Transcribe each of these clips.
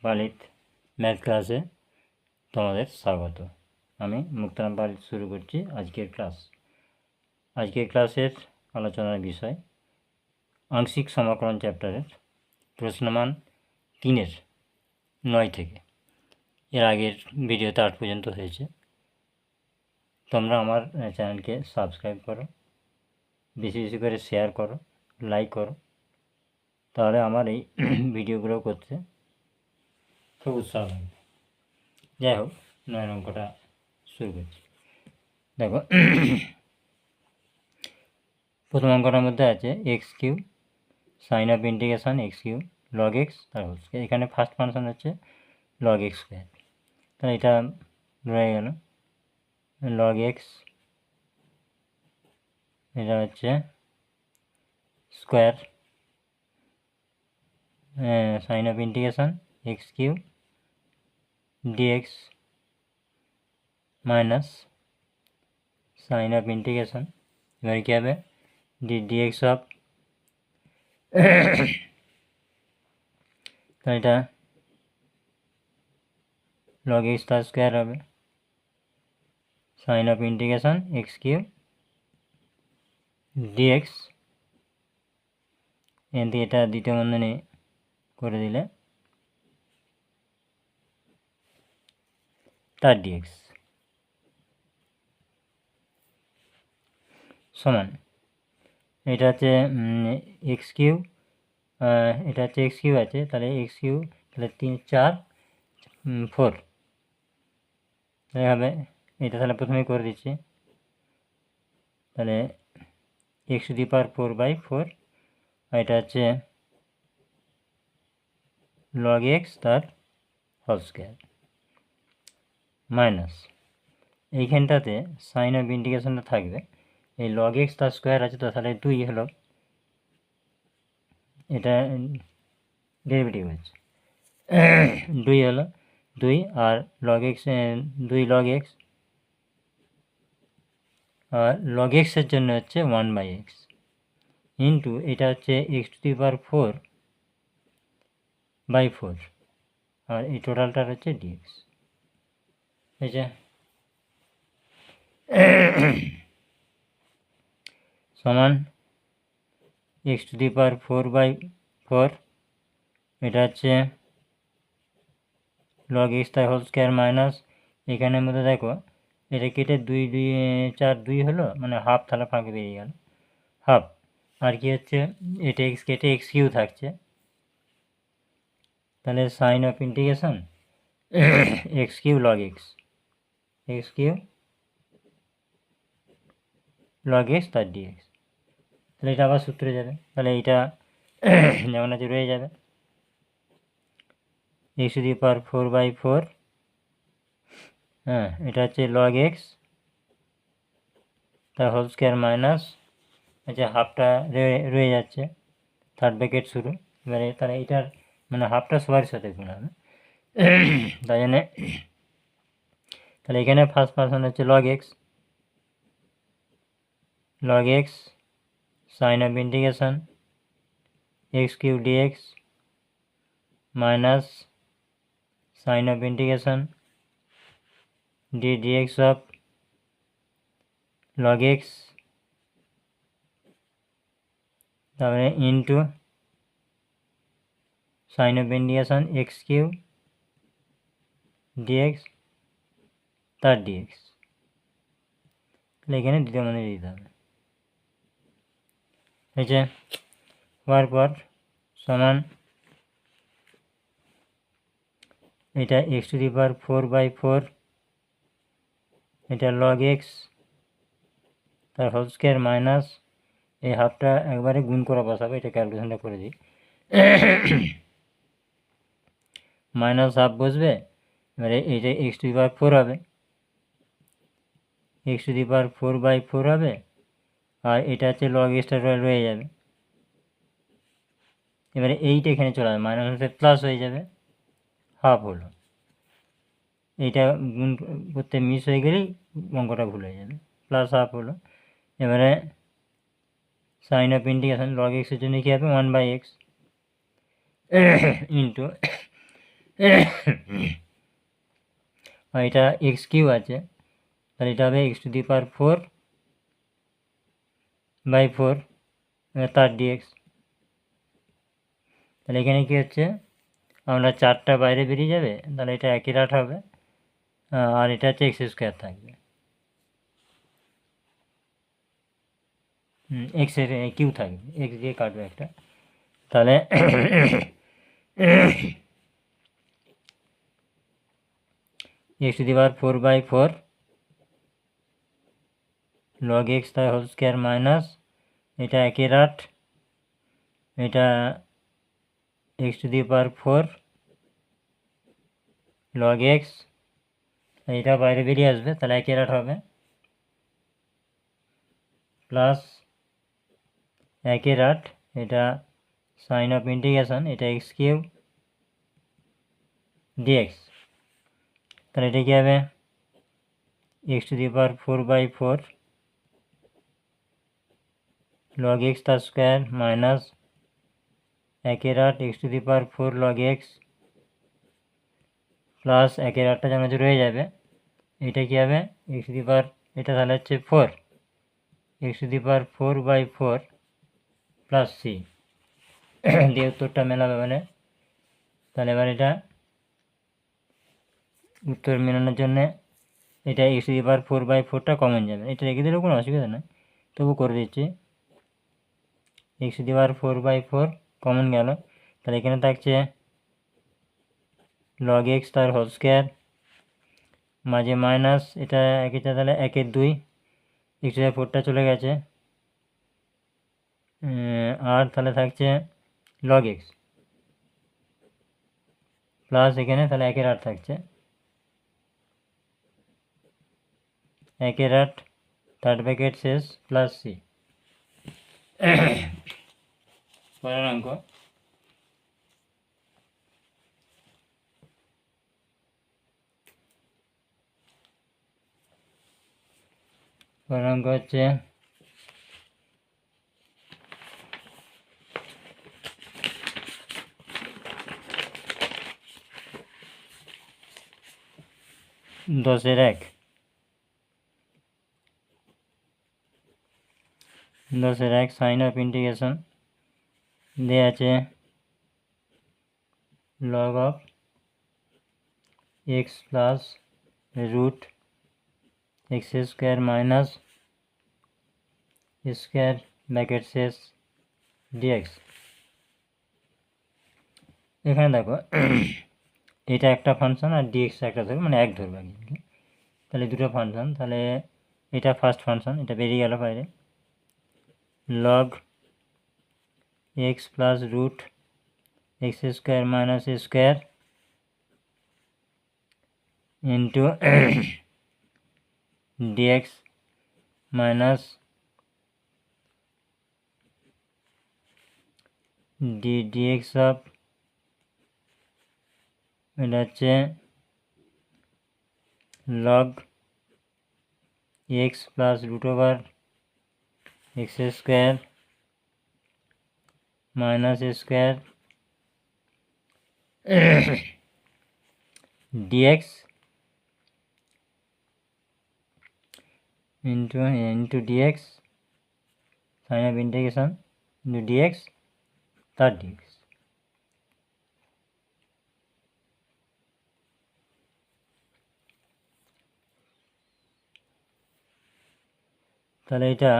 পালিত ম্যাথ ক্লাসে তোমাদের স্বাগত। আমি মুক্তারাম পালিত শুরু করছি আজকের ক্লাস। আজকের ক্লাসের আলোচনার বিষয় আংশিক সমাকলন চ্যাপ্টারের প্রশ্নমান 3-এর 9 থেকে। এর আগের ভিডিওতে 8 পর্যন্ত হয়েছে। তোমরা আমার চ্যানেলকে সাবস্ক্রাইব করো, বেশি বেশি করে শেয়ার করো, লাইক করো, তাহলে আমার এই ভিডিওগুলো করতে খুব উৎসাহ লাগবে। যাই হোক, 9 অঙ্কটা শুরু করছি। দেখো, প্রথম অঙ্কটার মধ্যে আছে x cube sign of integration x cube log x তার হোল স্কয়ার। এখানে ফার্স্ট ফাংশন হচ্ছে লগ এক্স স্কোয়ার, তাহলে এটা রয়ে গেল লগ এক্স, এটা হচ্ছে square sign of integration x cube d x minus sign of integration, এবার কী হবে ডিএক্স অফ, তাহলে এটা লগ এক্স তার স্কোয়ার হবে sign of integration x cube d x, এখান থেকে এটা দ্বিতীয় বন্ধনী করে দিলে তার ডিএক্স সমান, এটা হচ্ছে এক্স কিউব, এটা হচ্ছে এক্স কিউব আছে, তাহলে এক্স কিউব, তাহলে 3 4 4, তাহলে হবে এটা, তাহলে প্রথমেই করে দিচ্ছি, তাহলে এক্স টু দি পাওয়ার 4/4, আর এটা হচ্ছে লগ এক্স তার হোল স্কোয়ার মাইনাস এইখানটাতে সাইন অফ ইন্টিগ্রেশনটা থাকবে, এই লগ এক্স তার স্কোয়ার আছে তো, তাহলে 2 হলো, এটা ডেরিভেটিভ হচ্ছে 2 হলো 2, আর লগ এক্স 2 লগ এক্স, আর লগ এক্সের জন্য হচ্ছে 1/x ইন্টু এটা হচ্ছে এক্স টু দি পাওয়ার 4/4, আর এই টোটালটার হচ্ছে ডিএক্স। এই যে সমান এক্স টু দি পাওয়ার 4/4, এটা হচ্ছে লগ এক্স তার হোল স্কোয়ার মাইনাস, এখানের মধ্যে দেখো এটা কেটে 2 2 4 2 হলো, মানে হাফ, তাহলে ফাঁকে বেরিয়ে গেল হাফ, আর কি হচ্ছে এটা এক্স কেটে এক্স কিউ থাকছে, তাহলে sign of integration x cube log x, x cube log x তার ডিএক্স, তাহলে এটা আবার সূত্রে যাবে, তাহলে এইটা যেমন আছে রয়ে যাবে এক্স টু দি পাওয়ার 4/4, এটা হচ্ছে লগ এক্স তার হোল স্কোয়ার মাইনাস, আচ্ছা হাফটা রয়ে যাচ্ছে, থার্ড ব্র্যাকেট শুরু, এবারে তাহলে এইটার মানে হাফটা সবার সাথে গুণ হবে, তাই জন্যে তাহলে এখানে ফার্স্ট পার্সন হচ্ছে log x sign of integration x cube dx minus sign of integration dx of log x, তারপরে into sign of integration x cube dx তার ডিএক্স, তাহলে এখানে দ্বিতীয় মানে দিতে হবে, হয়েছে হওয়ার পর সমান এটা এক্স টু দি পাওয়ার 4/4, এটা লগ এক্স তার হোল স্কোয়ার মাইনাস, এই হাফটা একবারে গুণ করে বসাবে, এটা ক্যালকুলেশনটা করে দিই, মাইনাস হাফ বসবে, এবারে এইটা এক্স টু দি পাওয়ার 4 হবে, এক্স টু দি পাওয়ার 4/4 হবে, আর এটা হচ্ছে লগ এক্সটা রয়ে যাবে, এবারে এইটা এখানে চলে যাবে, মাইনাস হচ্ছে প্লাস হয়ে যাবে, হাফ হলো, এইটা গুণ করতে মিস হয়ে গেলেই অঙ্কটা ভুল হয়ে যাবে, প্লাস হাফ হলো, এবারে সাইন অফ ইন্টিগ্রেশন লগ এক্সের জন্য কী হবে 1/x ইন্টু আর এটা এক্স কিউ আছে, তাহলে এটা হবে এক্স টু দি পাওয়ার 4/4 তার ডিএক্স। তাহলে এখানে কী হচ্ছে, আমরা 4টা বাইরে বেরিয়ে যাবে, তাহলে এটা একই রাট হবে, আর এটা হচ্ছে এক্স স্কোয়ার থাকবে, এক্সের কিউ থাকবে, এক্স দিয়ে কাটবে একটা, তাহলে x to the power 4/4 log x তার হোল স্কোয়ার মাইনাস এটা একই রাট, এটা x to the power 4 log x, এটা বাইরে বেরিয়ে আসবে, তাহলে একই রাট হবে, প্লাস একই রাট এটা সাইন অফ ইন্টিগ্রেশন এটা এক্স কিউব ডিএক্স, তাহলে এটা কী হবে x to the power 4/4 log x তার স্কোয়ার মাইনাস একই রাট x to the power 4 log x plus একই রাটটা যেন রয়ে যাবে, এটা কী হবে এক্স টু দি পাওয়ার, এটা তাহলে হচ্ছে 4 x to the power 4/4 plus c দিয়ে উত্তরটা মেলাবে মানে, তাহলে এবার এটা উত্তর মেলানোর জন্যে এটা এক্স টু দি পাওয়ার 4/4টা কমন যাবে, এটা রেখে দিলেও কোনো অসুবিধা নেই, তবু করে দিচ্ছি, x to the power 4/4 common গেল, তাহলে এখানে থাকছে লগ এক্স তার হোল স্কোয়ার মাঝে মাইনাস এটা একেটা, তাহলে 1/2 এক্স টু দি পাওয়ার 4টা চলে গেছে, আর তাহলে থাকছে লগ এক্স প্লাস এখানে তাহলে একের আট থাকছে, একের আট থার্ড ব্র্যাকেট শেষ প্লাস সি। পরের অঙ্ক, পরের অঙ্ক হচ্ছে 10-1 10-1 সাইন অফ ইন্টিগ্রেশন দেওয়া আছে log of x plus root x square minus square bracket শেষ ডিএক্স। এখানে দেখো এটা একটা ফাংশন আর ডিএক্স একটা ধরবে, মানে এক ধরবে আর কি, তাহলে দুটো ফাংশন, তাহলে এটা ফার্স্ট ফাংশন, এটা বেরিয়ে গেল বাইরে, log x plus root x square minus square into dx minus dx of এটা হচ্ছে log x plus root over x square minus square d x into d x sign of integration into d x তার dx. তাহলে এটা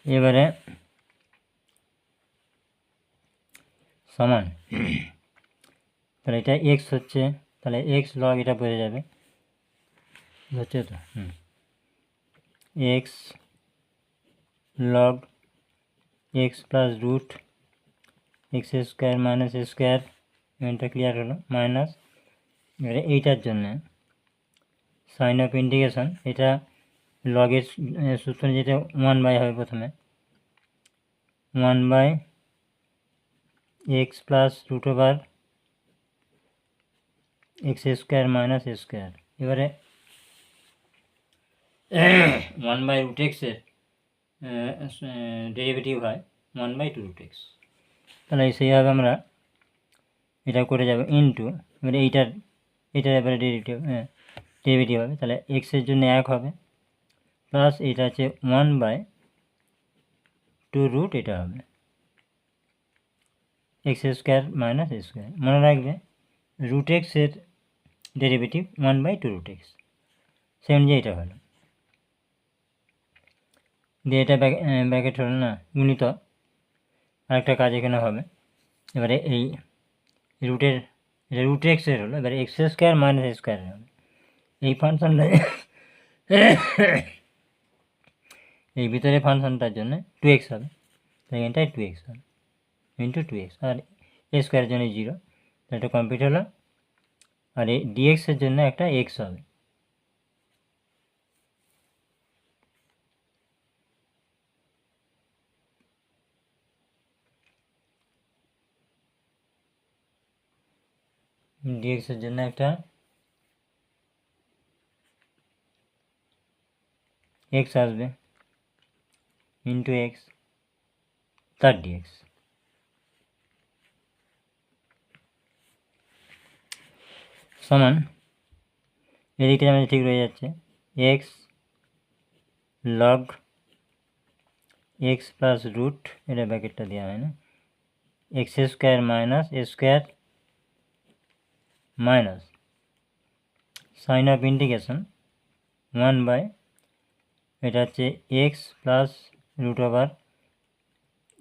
এবারে সমান, তাহলে এটা x হচ্ছে, তাহলে এক্স লগ এটা বোঝা যাবে হচ্ছে তো x log x plus root x square minus square, এটা ক্লিয়ার হলো, মাইনাস এবারে এইটার জন্যে সাইন অফ ইন্টিগ্রেশন, এটা লগের সূত্র যেটা 1/, হবে প্রথমে 1/, x plus root over x square minus square. এবারে 1/√x-এর ডেরিভেটিভ হয় 1/2√x। তাহলে সেইভাবে আমরা এটা করে যাবে ইনটু, এবারে এইটার এবারে ডেরিভেটিভ হবে, তাহলে এক্সের জন্য 1 হবে, প্লাস এটা আছে 1/2√, এটা হবে এক্স স্কোয়ার মাইনাস স্কোয়ার। মনে রাখবে √x-এর ডেরিভেটিভ 1/2√x, সে অনুযায়ী এটা হলো। দিয়ে এটা ব্র্যাকেট হলো না, গুণিত আরেকটা কাজ এখানে হবে। এবারে এই √x-এর হলো, এবারে এক্স স্কোয়ার মাইনাস স্কোয়ার হবে। এই ফাংশনটা এই ভিতরে ফাংশনটার জন্য 2x হবে, তাই এখানটায় 2x হবে ইন্টু 2x, আর এ স্কোয়ারের জন্য 0, এটা কমপ্লিট হলো। আর এই ডিএক্সের জন্য একটা x হবে। ডিএক্সের জন্য একটা x আসবে ইন্টু x, তার ডিএক্স সমান, এদিকটা আমাদের ঠিক রয়ে যাচ্ছে x log x plus root, এটা ব্র্যাকেটটা দেওয়া হয় না, x square minus square minus sign of integration 1 এটা হচ্ছে x plus root over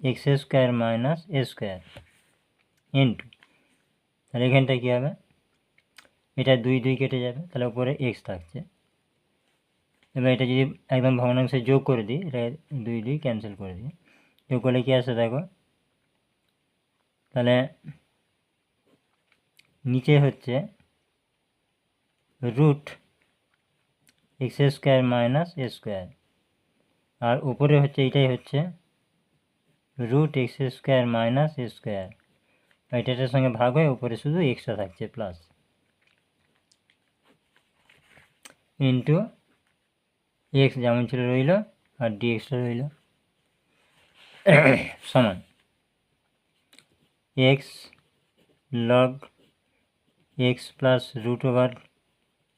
x square minus square into, তাহলে এখানটা কী হবে, এটা 2 কেটে যাবে, তাহলে উপরে এক্স থাকছে। এবার এটা যদি একদম ভগ্নাংশে যোগ করে দিই, এটা 2 ক্যান্সেল করে দিই, যোগ করলে কী আসে দেখো, তাহলে নিচে হচ্ছে root x square minus square, আর উপরে হচ্ছে এইটাই হচ্ছে root x square minus square, এটার সঙ্গে ভাগ হয়ে উপরে শুধু এক্সট্রা থাকছে প্লাস ইন্টু এক্স যেমন ছিল রইল আর ডিএক্সটা রইল সমান x log x plus root over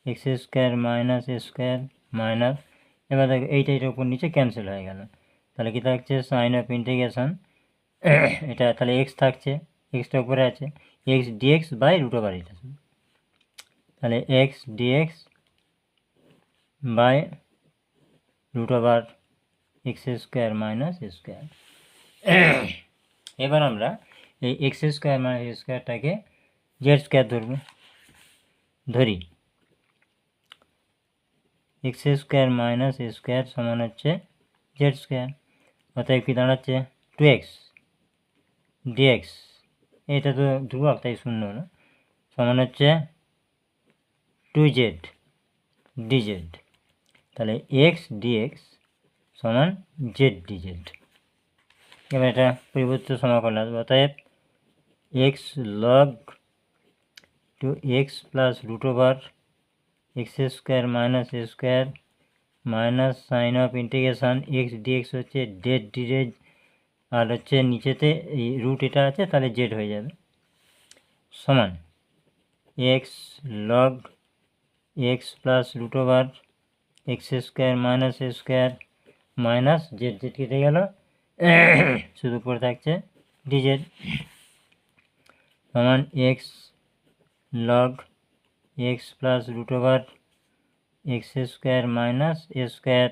x square minus square minus, এবার দেখো এইটার উপর নিচে ক্যান্সেল হয়ে গেল, তাহলে কী থাকছে সাইন অফ ইন্টিগ্রেশন, এটা তাহলে এক্স থাকছে, এক্সটা উপরে আছে, x dx by root over এটা, তাহলে x dx by root over x square minus square. এবার আমরা এই x square minus স্কোয়ারটাকে Z square ধরি, এক্স স্কোয়ার মাইনাস স্কোয়ার সমান হচ্ছে জেড স্কোয়ার, অতএব কি দাঁড়াচ্ছে 2x ডিএক্স, এটা তো ধ্রুবক তাই শূন্য হলো, সমান হচ্ছে 2z ডিজেড, তাহলে এক্স ডিএক্স সমান জেড ডিজেড। এবার এটা পরিবর্তিত সমাকলন আসবে, অতএব x log to x plus root over x square minus square minus sign of integration x d x হচ্ছে জেড ডিজেড, আর হচ্ছে নিচেতে এই রুট এটা আছে, তাহলে জেড হয়ে যাবে, সমান x log x plus root over x square minus square minus z কেটে গেল, শুধু পড়ে থাকছে ডিজেড, সমান x log x plus root over x square minus square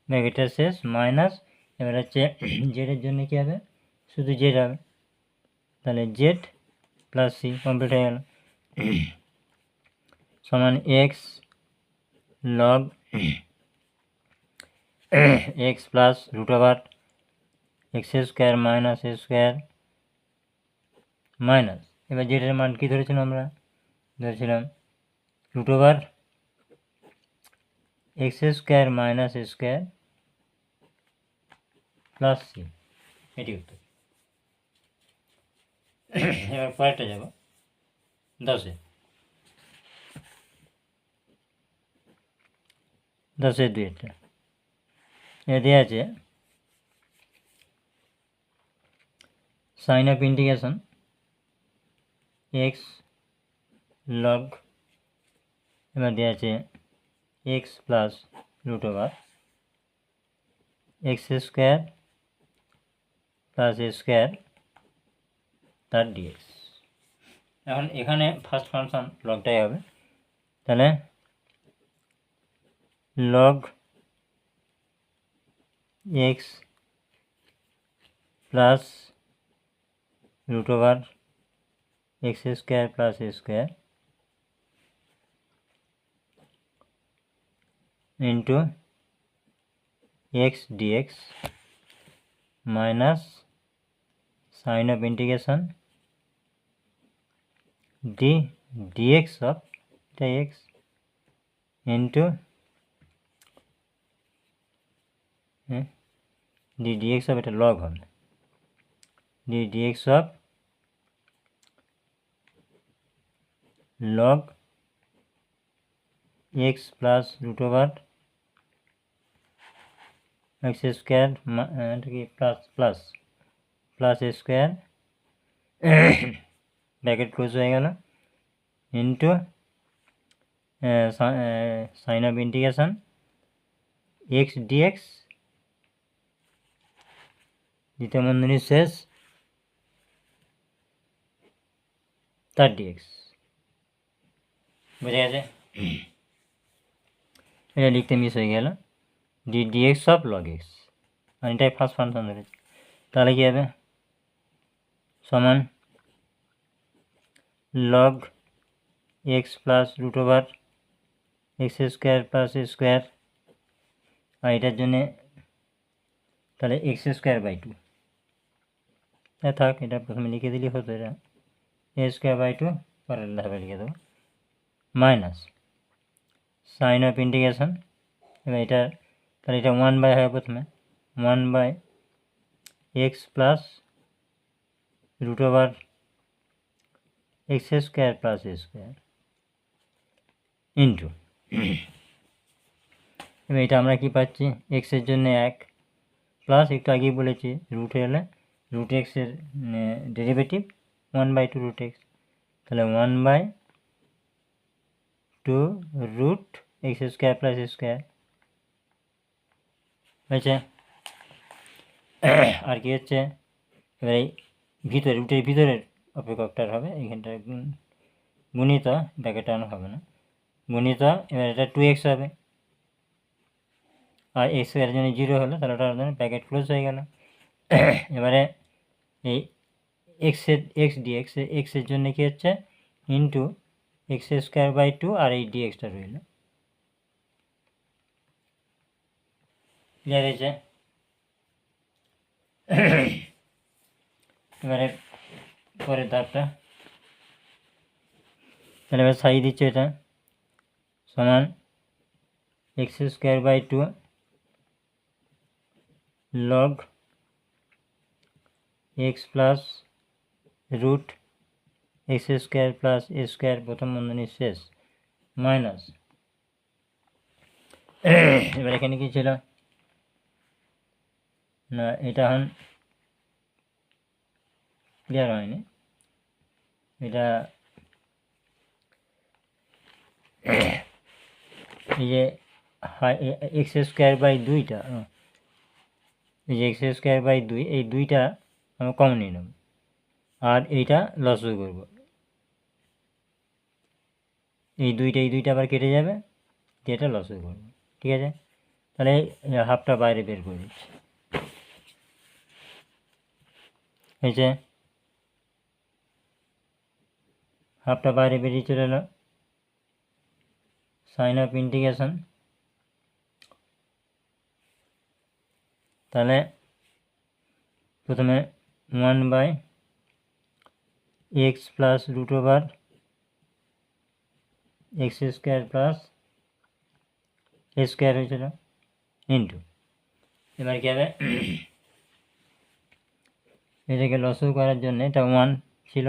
ব্র্যাকেটের শেষ মাইনাস, এবার হচ্ছে জেডের জন্য কী হবে, শুধু জেড হবে, তাহলে জেড প্লাস সি কমপ্লিট হয়ে গেল, সমান x log x plus root over x square minus square minus, এবার জেডের মান কী ধরেছিলাম আমরা, ধরেছিলাম root over x square minus square plus c, এটি উত্তর। এবার পরেরটা যাব 10-এ 2-এরটা এটা দেওয়া আছে sign of integration x log এবার দেওয়া আছে x plus root over x square plus a square তার ডিএক্স। এখন এখানে ফার্স্ট ফাংশন লগটাই হবে, তাহলে log x plus root over x square plus a square into x dx minus sign of integration dx of এটা x into dx of এটা log হবে dx of log x plus root over x square plus a square bracket close হয়ে গেল into sign of integration x d x দ্বিতীয় বন্ধনীর শেষ তার dx. বুঝে গেছে? এটা লিখতে মিস হয়ে গেল ডিএক্স অফ লগ এক্স, আর এটাই ফার্স্ট ফাংশন ধরেছে, তাহলে কী হবে সমান log x plus root over x square plus a square, আর এটার জন্যে তাহলে এক্স স্কোয়ার বাই 2 থাক, এটা প্রথমে লিখে দিলেই হতো, এটা এ স্কোয়ার বাই 2 পরের ধাপে লিখে দেবো মাইনাস সাইন অফ ইন্টিগ্রেশন, এবার এটা তাহলে এটা 1 বাই হয় প্রথমে 1 by x plus root over x square plus a square into এবার এটা আমরা কি পাচ্ছি এক্সের জন্য 1 প্লাস একটু আগেই বলেছি রুট এলে রুট এক্সের ডেরিভেটিভ 1/2 রুট এক্স, তাহলে 1/2 root x square plus square হয়েছে। আর কি হচ্ছে এবার এই ভিতরে রুটের ভিতরের অপেক্ষকটার হবে এইখানটা গুণিত ব্র্যাকেট আনা হবে না গুণিত, এবার এটা 2x হবে আর এক্স এর জন্য 0 হলো, তাহলে ওটার জন্য ব্র্যাকেট ক্লোজ হয়ে গেল। এবারে এই এক্স ডিএক্স এক্সের জন্য কি হচ্ছে ইন্টু এক্স স্কোয়ার বাই 2 আর এই ডিএক্সটা রইল, ক্লিয়ার হয়েছে? এবারে পরের ধাপটা, তাহলে এবার সাই দিচ্ছে এটা সমান x square by 2 log x plus root x square plus a square প্রথম বন্ধনীর শেষ মাইনাস এবার এখানে কি ছিল না এটা এখন ক্লিয়ার হয়নি, এটা এই যে এক্স স্কোয়ার বাই 2টা এই যে এক্স স্কোয়ার বাই 2 এই 2টা আমি কমন নিয়ে নেব আর এইটা লসও করব, এই দুইটা আবার কেটে যাবে, যেটা লসও করব, ঠিক আছে? তাহলে হাফটা বাইরে বের করে দিচ্ছি, হয়েছে হাফটা বাইরে বেরিয়ে চলে এলো সাইন অফ ইন্টিগ্রেশন, তাহলে প্রথমে 1 by x plus root over x square plus a square হয়েছিল ইন্টু এবার কী হবে এটাকে লসও করার জন্য এটা 1 ছিল,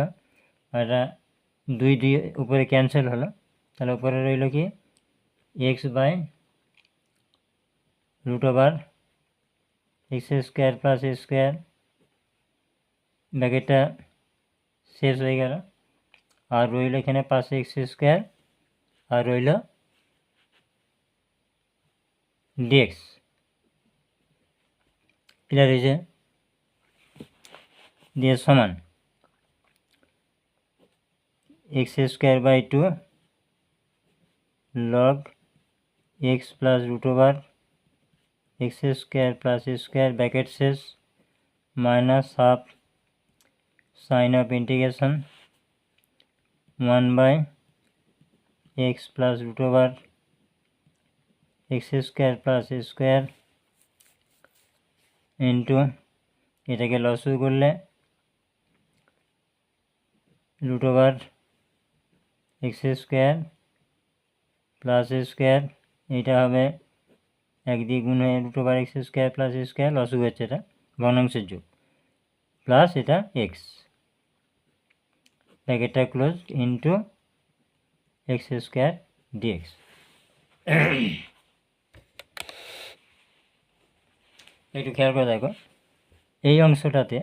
আর এটা 2 উপরে ক্যান্সেল হলো, তাহলে উপরে রইল কি x by root over x square plus a square, ব্র্যাকেটটা শেষ হয়ে গেল, আর রইল এখানে পাশে এক্স স্কোয়ার, আর রইল ডিএক্স। ক্লিয়ার হয়েছে? দিয়ে সমান x square by 2 log x plus root over x square plus square bracket শেষ minus half sign of integration 1 by x plus root over x square plus square into এটাকে লসু করলে root over x square plus square, এইটা হবে একদিক গুণ হয়ে root over x square plus square, লসু হচ্ছে এটা ভগ্নাংশের যোগ, প্লাস এটা এক্স, ব্র্যাকেটটা close into x square dx. একটু খেয়াল করে দেখো, এই অংশটাতে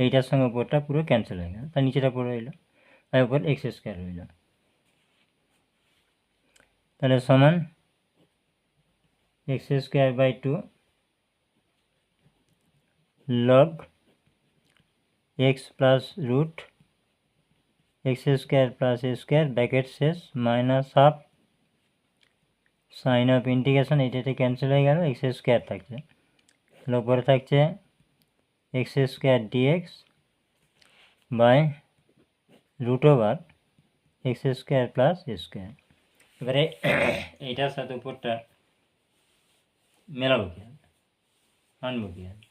এইটার সঙ্গে উপরটা পুরো ক্যান্সেল হয়ে গেল, তার নিচেটা পুরো রইল, আর উপর এক্স স্কোয়ার রইল। তাহলে সমান x square by 2 log x plus root x square plus square bracket শেষ minus half sign of integration, এইটাতে ক্যান্সেল হয়ে গেল, এক্স স্কোয়ার থাকছে, তাহলে উপরে থাকছে x square dx by root over x square plus square. এবারে এইটার সাথে উপরটা মেলাবো কি হবে, আনবো কি হবে,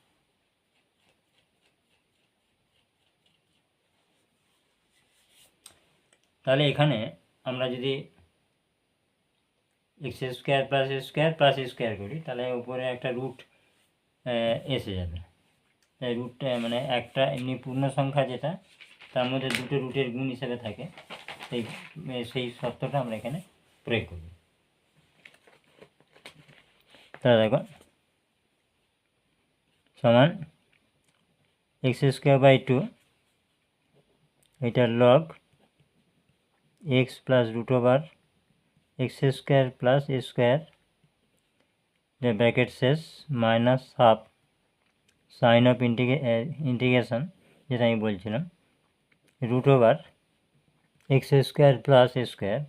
তাহলে এখানে আমরা যদি এক্স স্কোয়ার প্লাস স্কোয়ার করি, তাহলে উপরে একটা রুট এসে যাবে, তাই রুটটা মানে একটা এমনি পূর্ণ সংখ্যা যেটা তার মধ্যে দুটো রুটের গুণ হিসেবে থাকে, সেই শর্তটা আমরা এখানে প্রয়োগ করব। তাহলে দেখো সমান এক্স স্কোয়ার বাই 2 এটা log x plus root over x square plus square bracket শেষ minus half sign of integration যেটা আমি বলছিলাম root over x square plus square,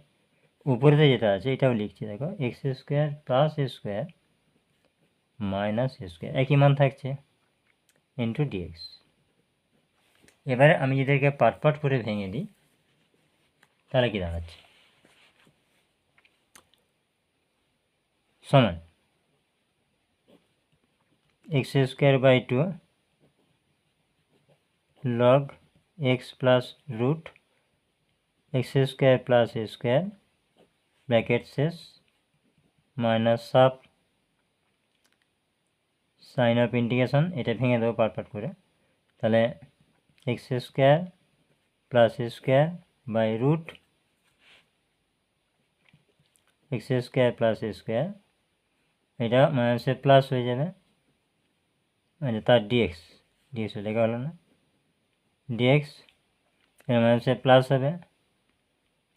উপরেতে যেটা আছে এটাও লিখছি দেখো x square plus square minus square, একই মান থাকছে ইন্টু ডিএক্স। এবারে আমি এদেরকে পার্ট পার্ট করে ভেঙে দিই, তাহলে কি দাঁড়াচ্ছে সমান x square by 2 log x plus root x square plus square bracket শেষ minus half sign of integration, এটা ভেঙে দেবো পার্ট পার্ট করে, তাহলে x square plus square by root x square plus square, এটা মাইনাসে প্লাস হয়ে যাবে, মানে তার ডিএক্স লেখা হলো না, ডিএক্স মাইনাসে প্লাস হবে,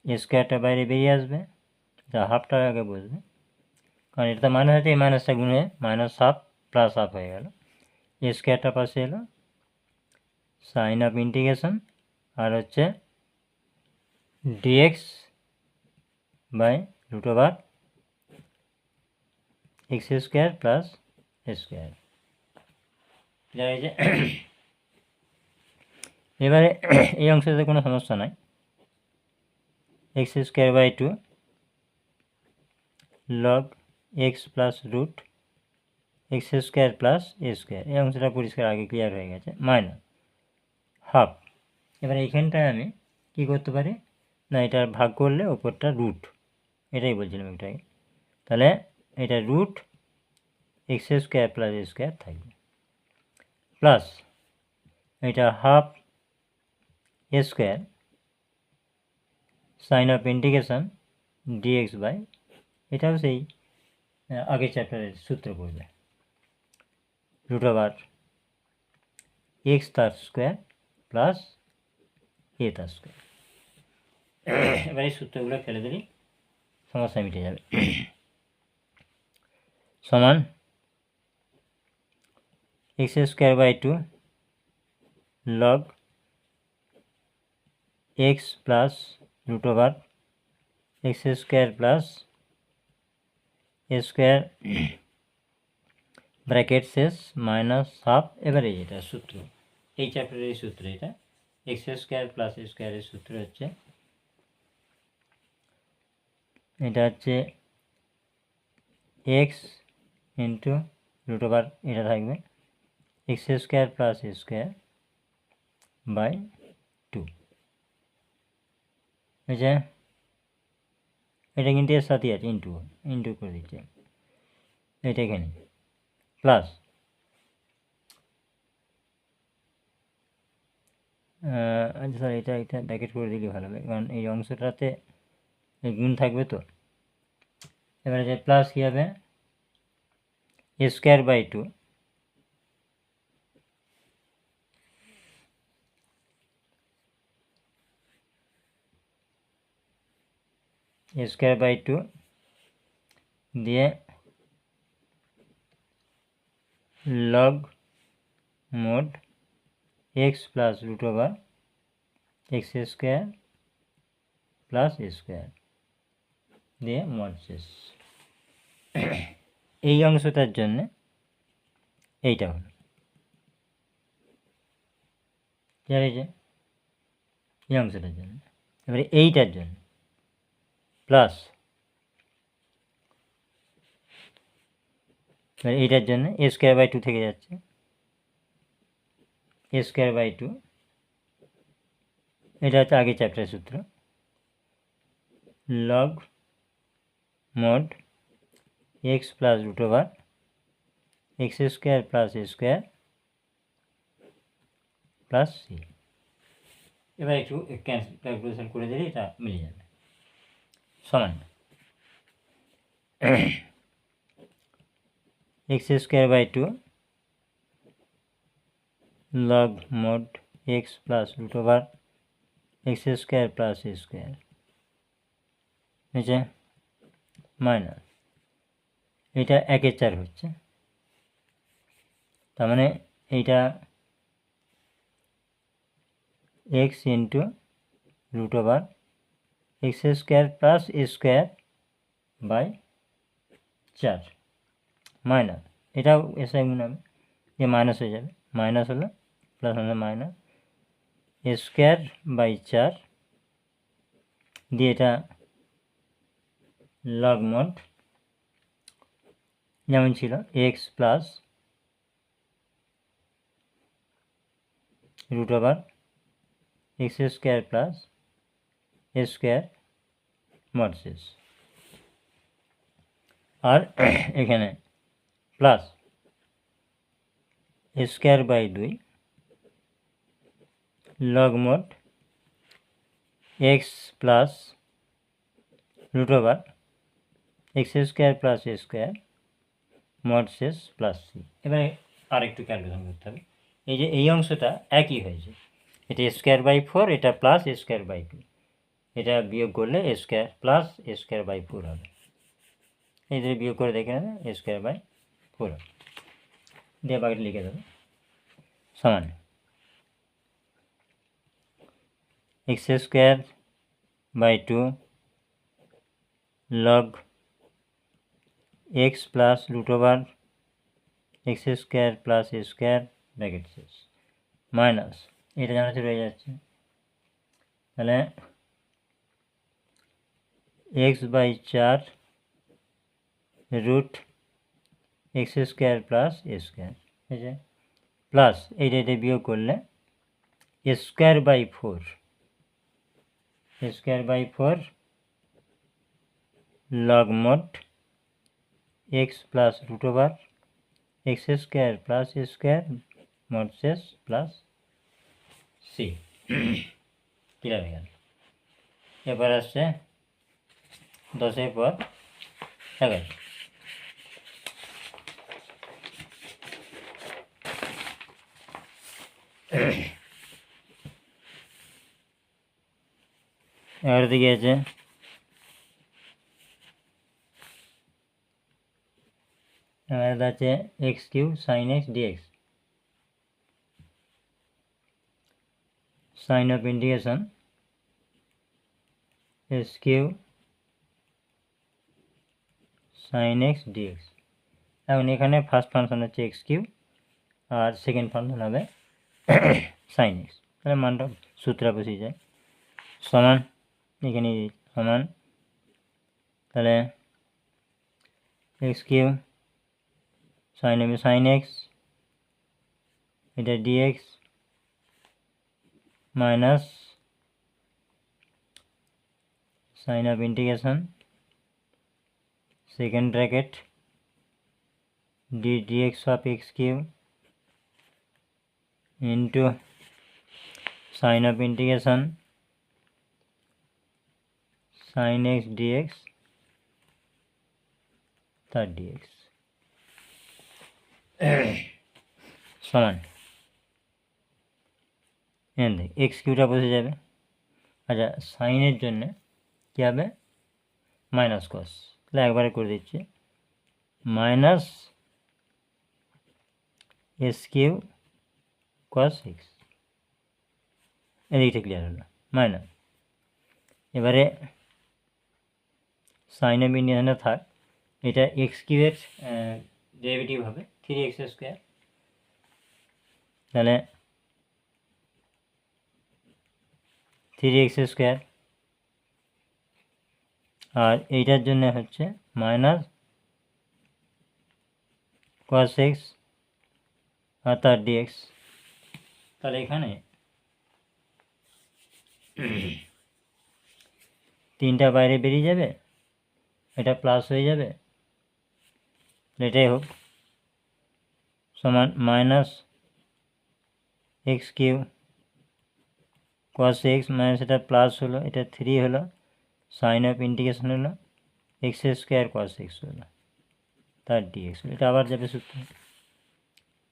স্কোয়ারটা বাইরে বেরিয়ে আসবে, যা হাফটা আগে বুঝবে, কারণ এটা মাইনাস আছে, এই মাইনাসটা গুণে মাইনাস হাফ প্লাস হাফ হয়ে গেল, স্কোয়ারটা পাশে এলো, সাইন অফ ইন্টিগ্রেশন আর হচ্ছে d x by root over x square plus square. এবারে এই অংশতে কোনো সমস্যা নাই, x square by 2 log x plus root x square plus square, এই অংশটা পরিষ্কার আগে ক্লিয়ার হয়ে গেছে, মাইনাস হাফ। এবার এইখানটায় আমি কী করতে পারি না, এটা ভাগ করলে ওপরটা রুট, এটাই বলছিলাম একটু আগে, তাহলে এটা root x square plus square থাকবে, প্লাস এটা half a square sin of integration dx by এটাও সেই আগের চ্যাপ্টারের সূত্র পড়বে রুট ওভার এক্স তার স্কোয়ার প্লাস এ তার স্কোয়ার। এবার এই সূত্রগুলো ফেলে দিলে সমস্যা মিটে যাবে। সমান x square by 2 log x plus root over x square plus a square bracket শেষ মাইনাস হাফ। এবারে এটা সূত্র, এই চ্যাপ্টারের এই সূত্র, এটা এক্স স্কোয়ার প্লাস এ স্কোয়ারের সূত্র হচ্ছে, এটা হচ্ছে এক্স ইন্টু রুট ওভার, এটা থাকবে x square plus a square by 2। আচ্ছা, এটা কিন্তু এর সাথে আছে, ইন্টু করে দিচ্ছে, এটা এখানে প্লাস আচ্ছা স্যার এটা ব্র্যাকেট করে দিলে ভালো হবে, কারণ এই অংশটাতে গুণ থাকবে তো। এবারে যে প্লাস কী হবে, a square by 2 a square by 2 দিয়ে log mod x plus root over x square plus a square দিয়ে মোড শেষ। এই অংশটার জন্য এইটা হলো, ঠিক আছে, এই অংশটার জন্য। এবারে এইটার জন্য প্লাস, এবারে এইটার জন্য এ স্কোয়ার বাই 2 থেকে যাচ্ছে, এ স্কোয়ার বাই 2, এটা হচ্ছে আগের চ্যাপ্টারের সূত্র, log mod x plus root over x square plus a square plus c. এবার একটু ক্যালকুলেশন করে দিলে এটা মিলে যাবে। সমান x square by 2 log mod x plus root over x square plus a square নিচে মাইনাস, এটা 1/4 হচ্ছে, তার মানে এইটা x into root over x square plus a square by 4 minus, এটাও এসআই গুণ হবে, যে মাইনাস হয়ে যাবে, মাইনাস হলো প্লাস হলো মাইনাস এ স্কোয়ার বাই 4 দিয়ে এটা লগ মোড যেমন ছিল x plus root over x square plus a square mod শেষ। আর এখানে plus a square by 2 log mod x plus root over x square plus a square mod শেষ plus c. এবারে আর একটু ক্যালকুলেশন করতে হবে, এই যে এই অংশটা একই হয়েছে, এটা স্কোয়ার বাই 4, এটা প্লাস এ স্কোয়ার বাই 2, এটা বিয়োগ করলে a square plus a square by 4 হবে, এই যে বিয়োগ করে দেখে নেবে এ স্কোয়ার বাই 4 হবে, দিয়ে বাকিটা লিখে দেবে সমান x square by 2 log x plus root over x square plus a square bracket শেষ মাইনাস, এটা জানাতে রয়ে যাচ্ছে, তাহলে x by 4 root x square plus a square, ঠিক আছে, প্লাস এইটা বিয়োগ করলে a square by 4 a square by 4 log mod x plus root over x square plus a square mod শেষ প্লাস সি। ক্লিয়ার হয়ে গেল। এবার আসছে 10-এর পর 11। এগারো দিকে আছে এগারোতে আছে x cube sine x d x. Sign of integration x cube sine x d x. এখন এখানে ফার্স্ট ফাংশন হচ্ছে এক্স কিউ আর সেকেন্ড ফাংশন হবে সাইন এক্স। তাহলে মানটা সূত্রে বসে যায় সমান, এখানে সমান, তাহলে এক্স কিউ সাইন হবে সাইন এক্স, এটা d x minus sign of integration second bracket d dx of x cube into sign of integration sine x d x তার ডিএক্স সমান এক্স কিউটা বসে যাবে। আচ্ছা, সাইনের জন্য কী হবে মাইনাস কস, তাহলে একবারে করে দিচ্ছি minus s cube cos x. এদিকটা ক্লিয়ার হলো মাইনাস। এবারে সাইন অফ ইন্টিগ্রেশনে থাক, এটা এক্স কিউয়ের ডেরিভেটিভ হবে 3x², তাহলে 3x², আর এইটার জন্য হচ্ছে মাইনাস কস এক্স আর তার ডিএক্স। তাহলে এখানে তিনটা বাইরে বেরিয়ে যাবে, এটা প্লাস হয়ে যাবে, এটাই হোক সমান minus x cube cos x minus এটা প্লাস হলো, এটা 3 হলো, সাইন অফ ইন্টিগ্রেশন হলো x² কস এক্স হলো তার ডিএক্স, এটা আবার যাবে সূত্র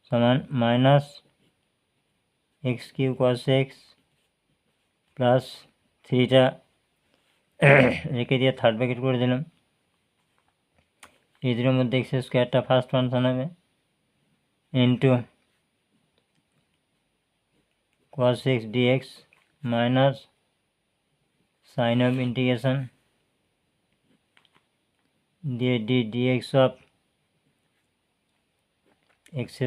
সমান minus x cube cos x plus 3টা রেখে দিয়ে থার্ড ব্র্যাকেট করে দিলাম, এই দুটোর মধ্যে x² ফার্স্ট ফাংশন হবে into cos x dx minus sign of integration দিয়ে d dx of x²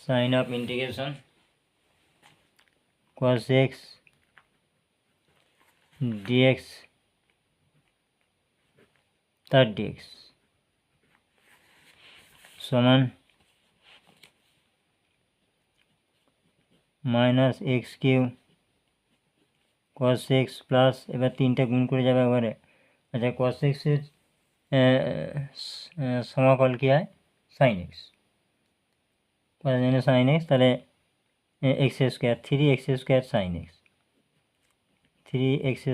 sign of integration cos x dx তার ডিএক্স সমান minus x cube cos x plus, এবার তিনটা গুণ করে যাবে একবারে। আচ্ছা, কস এক্সের সমাকল কী হয় সাইন এক্স, করার জন্য সাইন এক্স, তাহলে x² 3x² sine x 3x²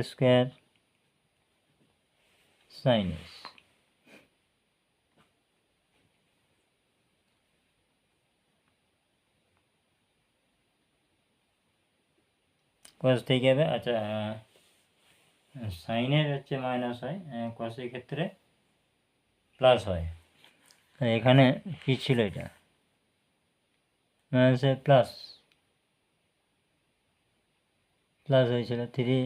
sine x cos থেকে যাবে। আচ্ছা, সাইনের হচ্ছে মাইনাস হয়, কসের ক্ষেত্রে প্লাস হয়, এখানে কী ছিল এটা মাইনাসের প্লাস প্লাস হয়েছিল 3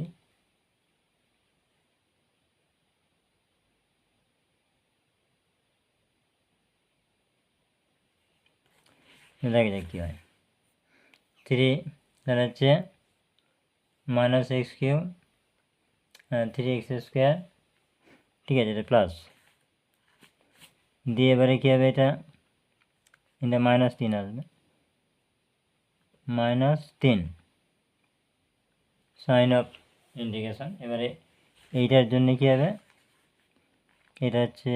দেখা যাক কী হয় 3, তাহলে হচ্ছে মাইনাস এক্স কিউ 3x², ঠিক আছে, এটা প্লাস দিয়ে এবারে কী হবে এটা -3 আসবে -3 সাইন অফ ইন্টিগ্রেশন। এবারে এইটার জন্য কী হবে, এটা হচ্ছে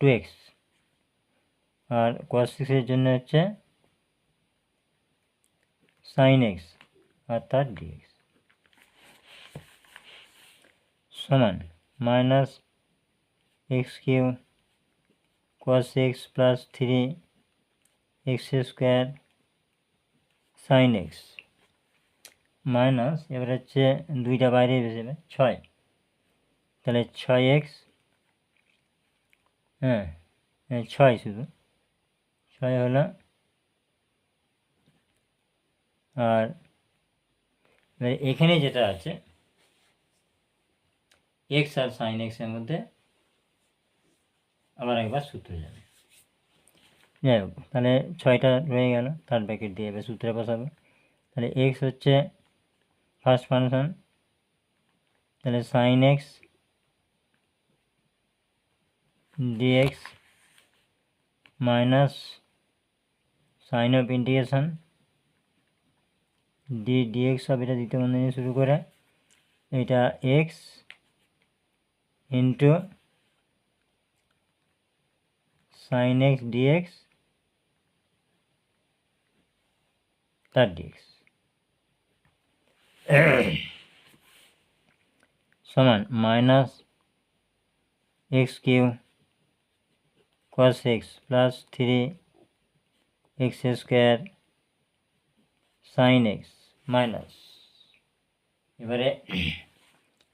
2x আর cos 6 এর জন্য হচ্ছে সাইন এক্স অর্থাৎ ডিএক্স সমান minus x cube cos x plus 3x square sine x minus এবার হচ্ছে দুইটা বাইরে বেশি যাবে 6 তাহলে 6x হ্যাঁ 6 শুধু 6 হলো আর এখানে যেটা আছে এক্স আর সাইন এক্সের মধ্যে আবার একবার সূত্র যাবে যাই হোক তাহলে 6টা রয়ে গেল থার্ড ব্র্যাকেট দিয়ে এবার সূত্রে বসাবো তাহলে এক্স হচ্ছে ফার্স্ট ফাংশন তাহলে sine x dx minus sign of integration d x সব এটা দ্বিতীয় বন্ধনী শুরু করে এটা x into sine x d x তার ডিএক্স সমান minus x cube cos x plus 3x square sine x minus এবারে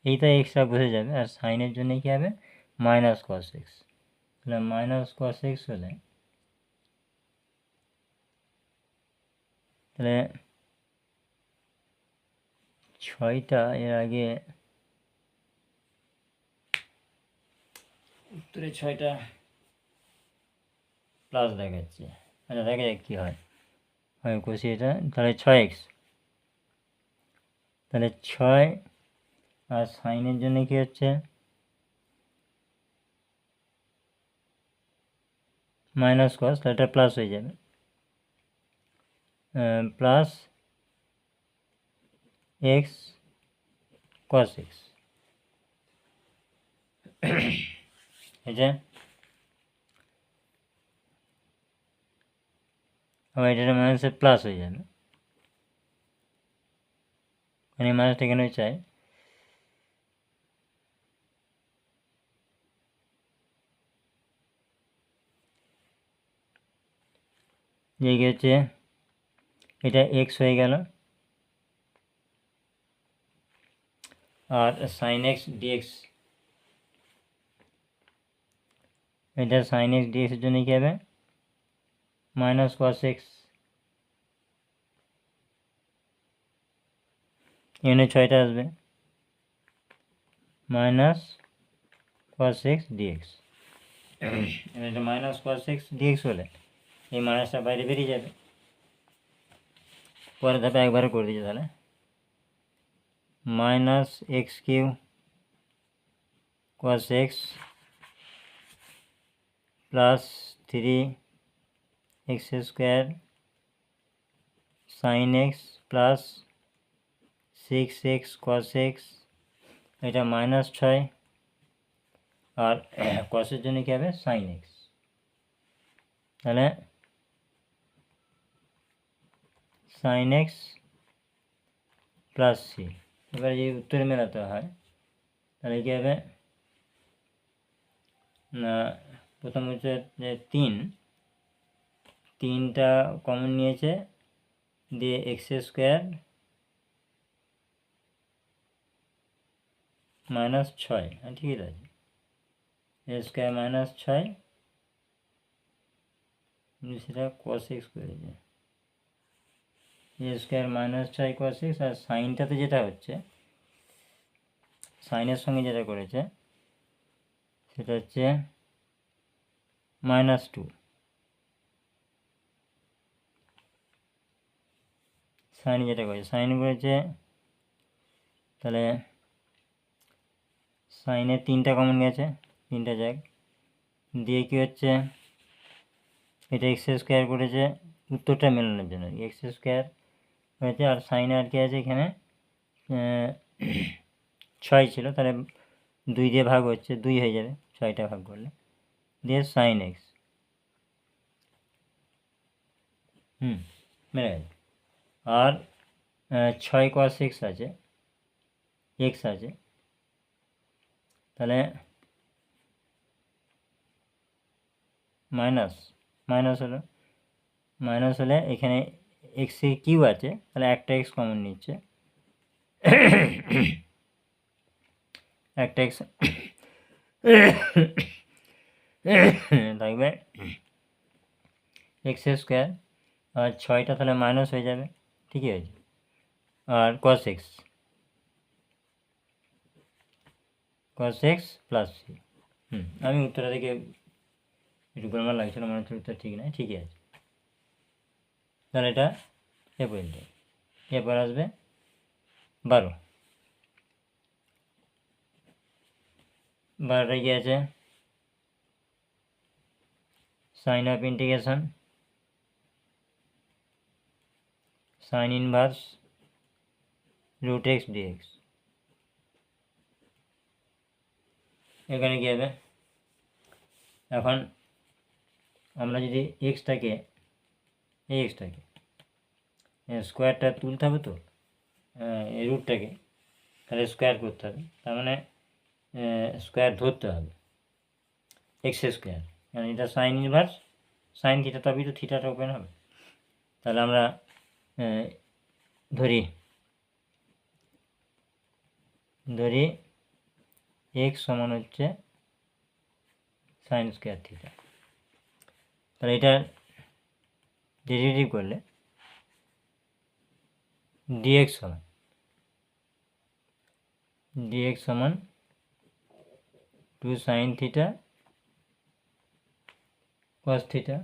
এইটা এক্সট্রা বসে যাবে আর সাইনের জন্য কী হবে মাইনাস কস এক্স তাহলে মাইনাস কস এক্স হলে তাহলে 6টা এর আগে উত্তরে 6টা প্লাস দেখাচ্ছে আচ্ছা দেখা যাক কী হয় কষি এটা তাহলে 6x তাহলে 6 আর সাইনের জন্য কি হচ্ছে মাইনাস কস তাহলে এটা প্লাস হয়ে যাবে প্লাস এক্স কস এক্স এটা আবার এটা মাইনাসের প্লাস হয়ে যাবে মানে মাইনাসটা এখানে চাই যে হচ্ছে এটা এক্স হয়ে গেল আর সাইন এক্স ডিএক্স এটা সাইন এক্স ডিএক্সের জন্য কী হবে মাইনাস কস এক্স এখানে 6টা আসবে মাইনাস কস এক্স ডিএক্স এটা মাইনাস কস এক্স ডিএক্স হলে এই মাইনাসটা বাইরে বেরিয়ে যাবে পরে ধাপে একবারে করে দিয়েছে তাহলে minus x cube cos x plus 3x square sine x plus 6x cos x এটা মাইনাস 6 আর কসের জন্য কী হবে সাইন এক্স তাহলে সাইন এক্স প্লাস সি এবারে যদি উত্তরে মেলাতে হয় তাহলে কী হবে না প্রথম হচ্ছে যে 3টা কমন নিয়েছে দিয়ে এক্স স্কোয়ার মাইনাস 6 হ্যাঁ ঠিকই আছে এ স্কোয়ার মাইনাস 6 সেটা কস এক্স করেছে এ স্কোয়ার মাইনাস 6 কস এক্স আর সাইনটাতে যেটা হচ্ছে সাইনের সঙ্গে যেটা করেছে সেটা হচ্ছে -2 সাইন যেটা করেছে সাইন করেছে তাহলে সাইনের 3টা কমন গেছে 3টা যাক দিয়ে কি হচ্ছে এটা এক্স স্কোয়ার করেছে উত্তরটা মেলানোর জন্য এক্স স্কোয়ার হয়েছে আর সাইনে আর কি আছে এখানে 6 ছিল তাহলে 2 দিয়ে ভাগ হচ্ছে 2 হয়ে যাবে 6টা ভাগ করলে দিয়ে সাইন এক্স মেলে গেছে আর 6 cos x আছে, x আছে, তাহলে মাইনাস হলে এখানে এক্স কিউ আছে, তাহলে একটা এক্স কমন নিচ্ছে, একটা এক্স থাকবে এক্স স্কোয়ার, আর 6টা তাহলে মাইনাস হয়ে যাবে, ঠিকই আছে, আর cos x প্লাস সি। আমি উত্তরটা থেকে একটু গোলমাল লাগছিল, মনে হচ্ছে উত্তর ঠিক নাই, ঠিকই আছে। তাহলে এটা এ পর্যন্ত, এরপর আসবে 12টায় কি আছে, sign of integration sine inverse root x dx. এখানে কী হবে, এখন আমরা যদি এক্সটাকে স্কোয়ারটা তুলতে হবে, তো এই রুটটাকে তাহলে স্কোয়ার করতে হবে, তার মানে স্কোয়ার ধরতে হবে, এক্স স্কোয়ার, মানে এটা সাইন ইনভার্স সাইন থিটা, তবেই তো থিটাটা ওপেন হবে। তাহলে আমরা ধরি এক্স সমান হচ্ছে সাইন স্কোয়ার থিটা, তাহলে এটা ডেরিভেটিভ করলে ডিএক্স সমান 2 sine theta cos theta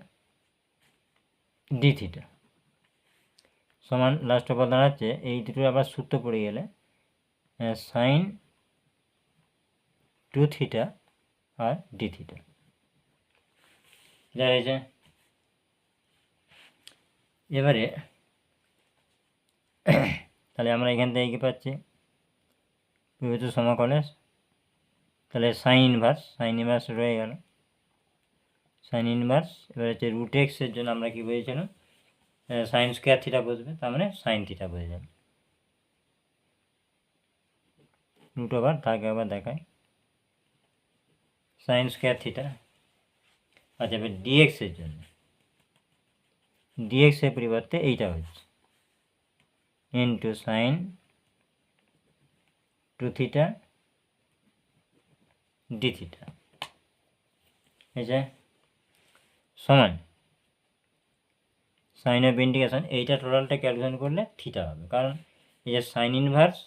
d theta সমান, লাস্ট অফ অল দাঁড়াচ্ছে এই দুটো আবার সূত্র পড়ে গেলে সাইন 2 থিটা আর ডি থিটা, যা হয়েছে। এবারে তাহলে আমরা এখান থেকে কি পাচ্ছি, বিভূত সমাকলের, তাহলে সাইন ইনভার্স রয়ে গেল, সাইন ইনভার্স। এবার হচ্ছে রুট এক্সের জন্য আমরা কি বুঝেছিলাম, সাইন স্কোয়ার থিটা বসবে, তার মানে সাইন থিটা বোঝা যাবে, রুট ওভার, তাকে আবার দেখায় সাইন স্কোয়ার থিটা। আচ্ছা, এবার ডিএক্সের জন্য, ডিএক্সের পরিবর্তে এইটা হচ্ছে into sine 2 theta d theta, এই যে সমান সাইন অফ ইন্টিগ্রেশন, এইটা টোটালটা ক্যালকুলেশন করলে থিটা হবে, কারণ এই যে সাইন ইনভার্স,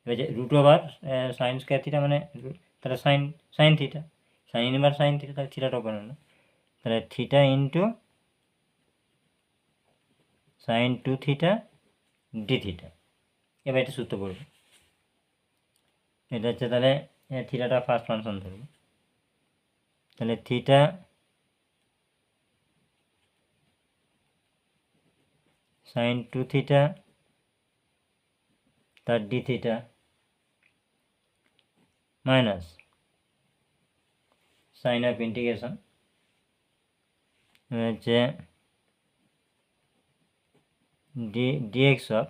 এবার যে root over sine square theta, মানে তাহলে sine theta, sine inverse sine theta, তাহলে থিটাটা ওপেন হলো, তাহলে theta into sine 2 theta d theta. এবার এটা সূত্র পড়বে, এটা হচ্ছে, তাহলে থিটাটা ফার্স্ট ফাংশন ধরবো, তাহলে থিটা সাইন 2 থিটা তার d theta minus sign of integration হচ্ছে dx of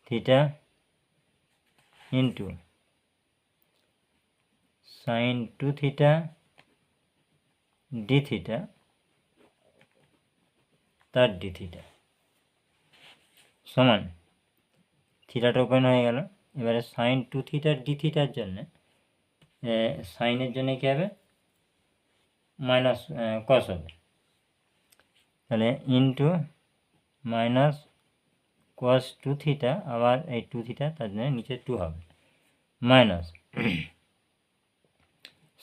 theta into sine 2 theta d theta তার ডি থিটা সমান, থিটাটা ওপেন হয়ে গেল। এবারে সাইন 2 থিটার ডি থিটার জন্য, সাইনের জন্য কী হবে, মাইনাস কস হবে, তাহলে ইন্টু মাইনাস কস 2 থিটা, আবার এই 2 থিটা, তার জন্য নিচে 2 হবে, মাইনাস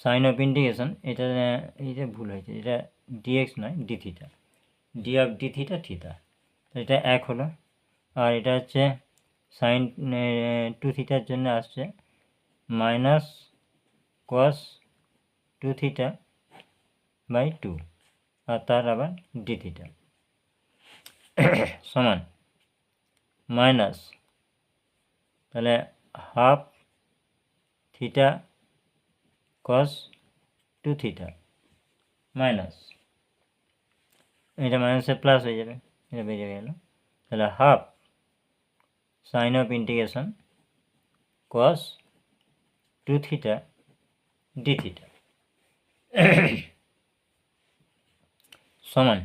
সাইন অফ ইন্টিগ্রেশন, এটা এইটা ভুল হয়েছে, এটা ডিএক্স নয় D theta, D of D theta theta, এটা 1 হলো, আর এটা হচ্ছে সাইন 2 থিটার জন্য আসছে মাইনাস কস 2 থিটা বাই 2, আর তার আবার ডি থিটা সমান মাইনাস, তাহলে half theta cos 2 theta minus, এটা মাইনাসে প্লাস হয়ে যাবে, এটা বেরিয়ে গেল। তাহলে half sign of integration cos 2 theta d theta সমান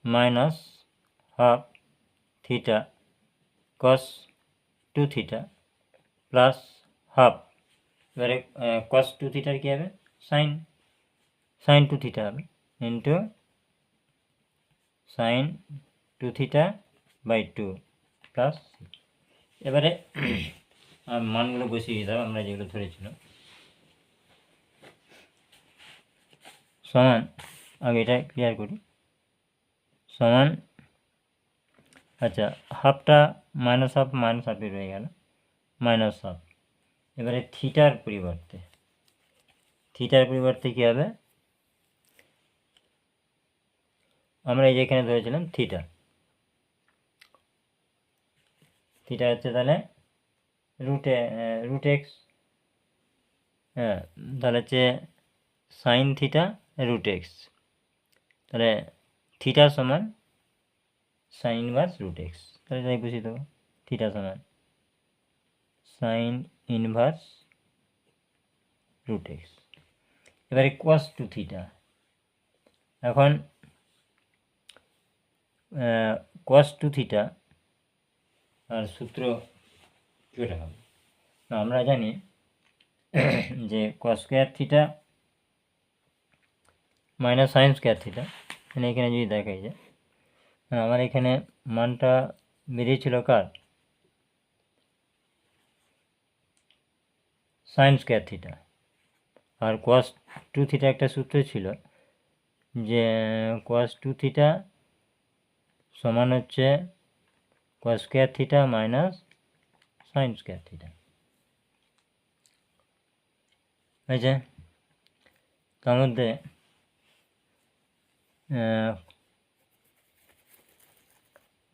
minus half theta cos 2 theta plus half, এবারে কস 2 থিটার কী হবে সাইন 2 থিটা হবে into sine 2 theta by 2 plus, এবারে মানগুলো বসিয়ে দিতে হবে আমরা যেগুলো ধরেছিলাম। সমান, আগে এটা ক্লিয়ার করি, সমান, আচ্ছা হাফটা মাইনাস হাফই রয়ে গেল, মাইনাস হাফ। এবারে থিটার পরিবর্তে কী হবে, আমরা এই যে এখানে ধরেছিলাম থিটা হচ্ছে তাহলে রুট এক্স, হ্যাঁ তাহলে হচ্ছে সাইন থিটা রুট এক্স, তাহলে থিটা সমান সাইন ইনভার্স রুট এক্স, তাহলে তাই বুঝিয়ে দেবো থিটা সমান সাইন ইনভার্স রুট এক্স। এবারে কস 2 থিটা, এখন কস 2 থিটা আর সূত্র কীটা হবে, আমরা জানি যে cos square theta minus sine square theta, এখানে যদি দেখাই যায় আমার এখানে মানটা বেরিয়েছিল কার, সাইন স্কোয়ার থিটা, আর কস 2 থিটা একটা সূত্র ছিল যে কস 2 থিটা সমান হচ্ছে cos square theta minus sine square theta, হয়েছে। তার মধ্যে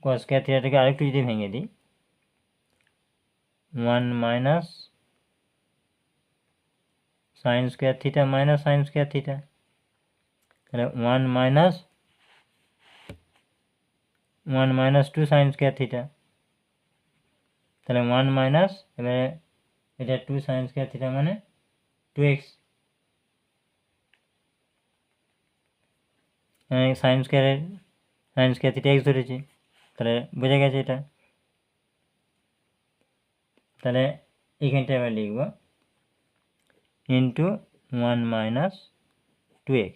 কস স্কোয়ার থিটাটাকে আরেকটু যদি ভেঙে দিই, 1 minus sine square theta minus sine square theta, তাহলে 1 মাইনাস 2 সাইন স্কোয়ার থিটা, তাহলে 1 মাইনাস, এবারে এটা 2 সাইন স্কোয়ার থিটা মানে 2x, sign square theta x ধরেছি, তাহলে বোঝা গেছে এটা। তাহলে এইখানটা এবার লিখব ইন্টু 1 মাইনাস 2x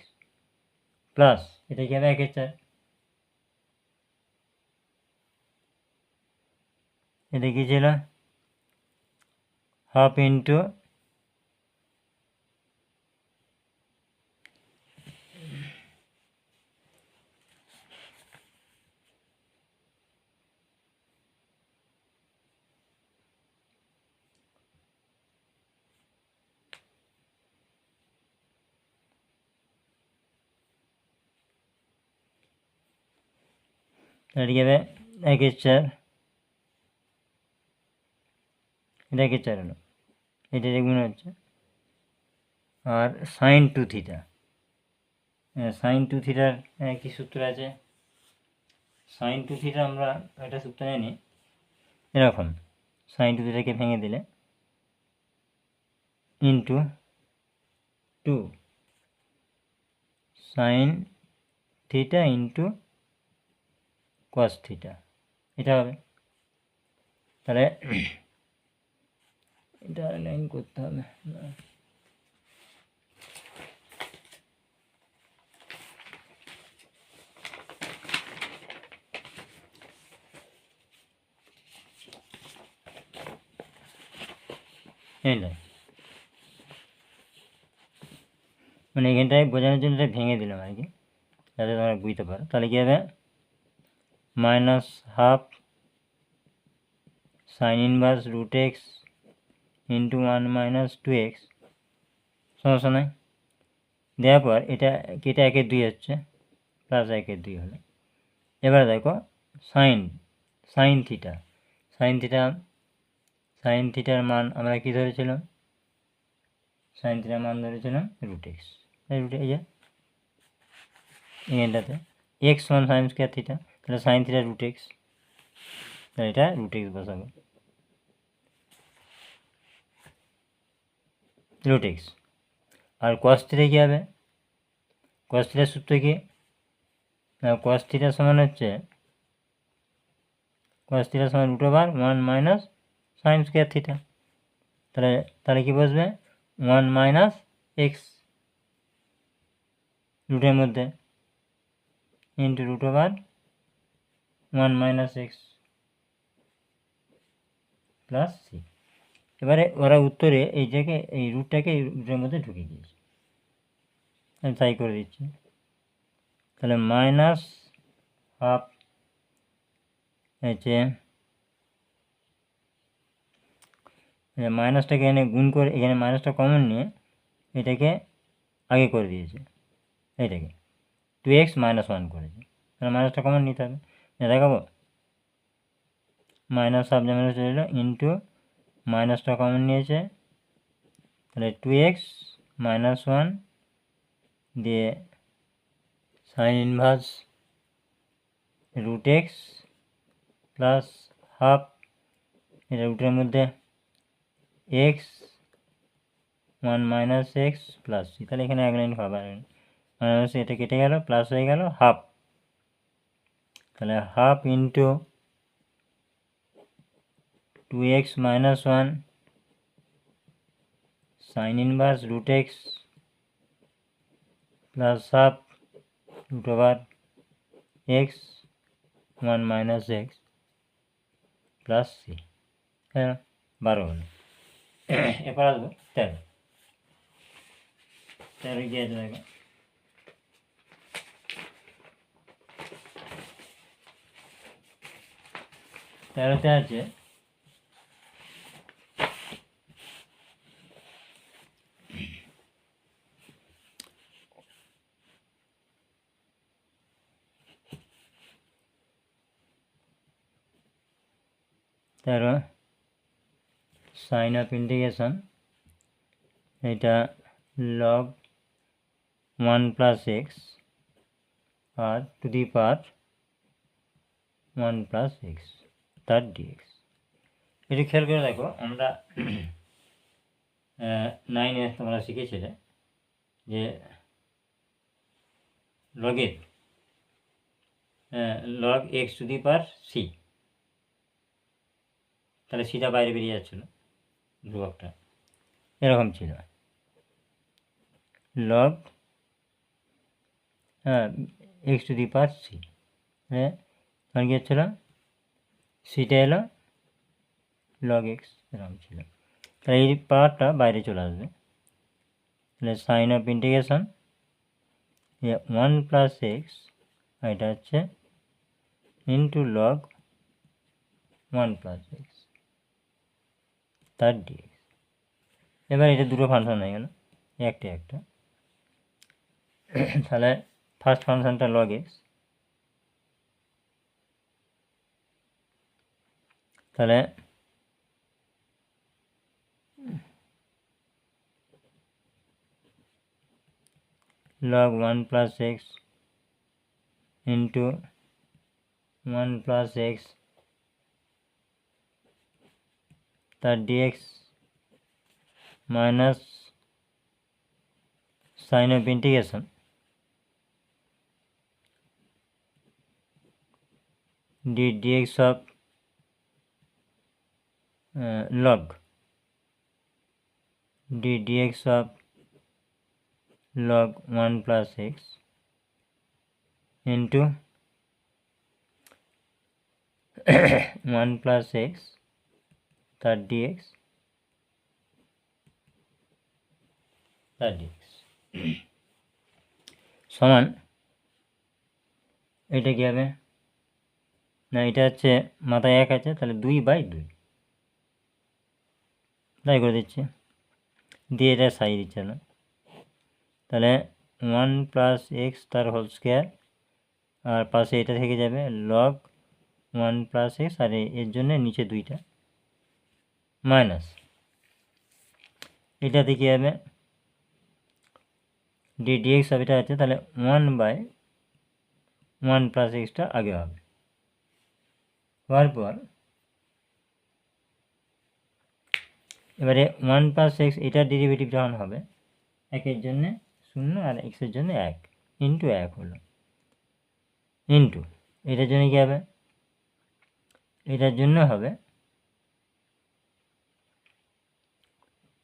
প্লাস, এটা কি হবে 1/4, এটা কি ছিল হাফ ইন্টু এটা কি হবে 1/4, এটা 1/4 হলো, এটা দেখুন হচ্ছে, আর সাইন 2 থিটা, সাইন 2 থিটার কী সূত্র আছে, সাইন 2 থিটা আমরা একটা সূত্র জানি এরকম, সাইন 2 থিটাকে ভেঙে দিলে into 2 sine theta into cos theta, এটা হবে। তাহলে এটা লাইন করতে হবে, এইটাই মানে এখানটায় বোঝানোর জন্য এটা ভেঙে দিলাম আর কি, যাতে তোমরা বুঝতে পারো। তাহলে কী হবে minus half sine inverse root x into 1 minus 2x, সমস্যা নাই, দেওয়ার পর এটা 1/2 হচ্ছে, প্লাস 1/2 হলো। এবার দেখো সাইন থিটার মান আমরা কি ধরেছিলাম, সাইন থিটার মান ধরেছিলাম রুট এক্স, এই যে এখানটাতে এক্স সমান সাইন স্কোয়ার থিটা, তাহলে সাইন থিটা রুট এক্স, তাহলে এটা রুট এক্স বসাবো, রুট এক্স। আর কস থিটা কী হবে, কস থিটার সূত্র কি, কস থিটা সমান হচ্ছে কস থিটা সমান root over 1 minus sine square theta, তাহলে তাহলে কী বসবে 1 মাইনাস এক্স রুটের মধ্যে into root over 1 minus x plus c. এবারে ওরা উত্তরে এইটাকে এই রুটটাকে এই রুটের মধ্যে ঢুকিয়ে দিয়েছে, আমি তাই করে দিচ্ছি। তাহলে মাইনাস হাফ হচ্ছে মাইনাসটাকে এখানে গুণ করে, এখানে মাইনাসটা কমন নিয়ে এটাকে আগে করে দিয়েছে, এইটাকে 2x মাইনাস 1 করেছে, তাহলে মাইনাসটা কমন নিতে হবে, দেখাবো মাইনাস হাফ যেমন চলে এলো ইন্টু মাইনাসটা কমন নিয়েছে, তাহলে 2x মাইনাস 1 দিয়ে sine inverse root x plus half, এটা রুটের মধ্যে x 1 minus x plus c, তাহলে এখানে এক লাইন খাবার মাইনাস এটা কেটে গেল, প্লাস হয়ে গেল হাফ, তাহলে half into 2x minus 1 sine inverse root x plus half root over x 1 minus x plus c, হ্যাঁ 12 হলো। এরপর আসবো 13, 13 কি আছে দেখো, 13তে আছে সাইন অফ ইন্টিগ্রেশন, এটা লগ 1 প্লাস এক্স আর to the power 1 plus x তার ডিএক্স। এটি খেয়াল করে দেখো, আমরা 9-এ তোমরা শিখেছিলে যে লগের log x to the power c, তাহলে সিটা বাইরে বেরিয়ে যাচ্ছিলো, ধ্রুবকটা এরকম ছিল, log x to the power c, তখন কী হচ্ছিলো সিটা এলো লগ এক্স এরকম ছিল, তাহলে এই পাওয়ারটা বাইরে চলে আসবে, তাহলে sign of integration 1 plus x, এটা হচ্ছে ইন্টু লগ 1 প্লাস এক্স তার ডিএক্স। এবার এটা দুটো ফাংশন হয়ে গেল, একটা একটা, তাহলে ফার্স্ট ফাংশনটা লগ এক্স, তাহলে log 1 plus x into 1 plus x তার dx minus sin of integration dx of log dx of log 1 plus x into 1 plus x তার dx তার dx সমান, এটা কী হবে না, এটা হচ্ছে মাথায় 1 আছে, তাহলে 2/2 তাই করে দিচ্ছে, দিয়ে এটা সাই দিচ্ছে না, তাহলে 1 প্লাস এক্স তার হোল স্কোয়ার, আর পাশে এটা থেকে যাবে লগ 1 প্লাস এক্স, আর এর জন্য নিচে 2টা মাইনাস, এটাতে কী হবে ডিএক্স হবে, এটা আছে, তাহলে 1/2 ওয়ান প্লাস এক্সটা আগে হবে, হওয়ার পর এবারে ওয়ান প্লাস এক্স এটার ডেরিভেটিভ যখন হবে, একের জন্যে শূন্য আর এক্সের জন্য এক, ইন্টু এক হলো, ইন্টু এটার জন্য কী হবে, এটার জন্য হবে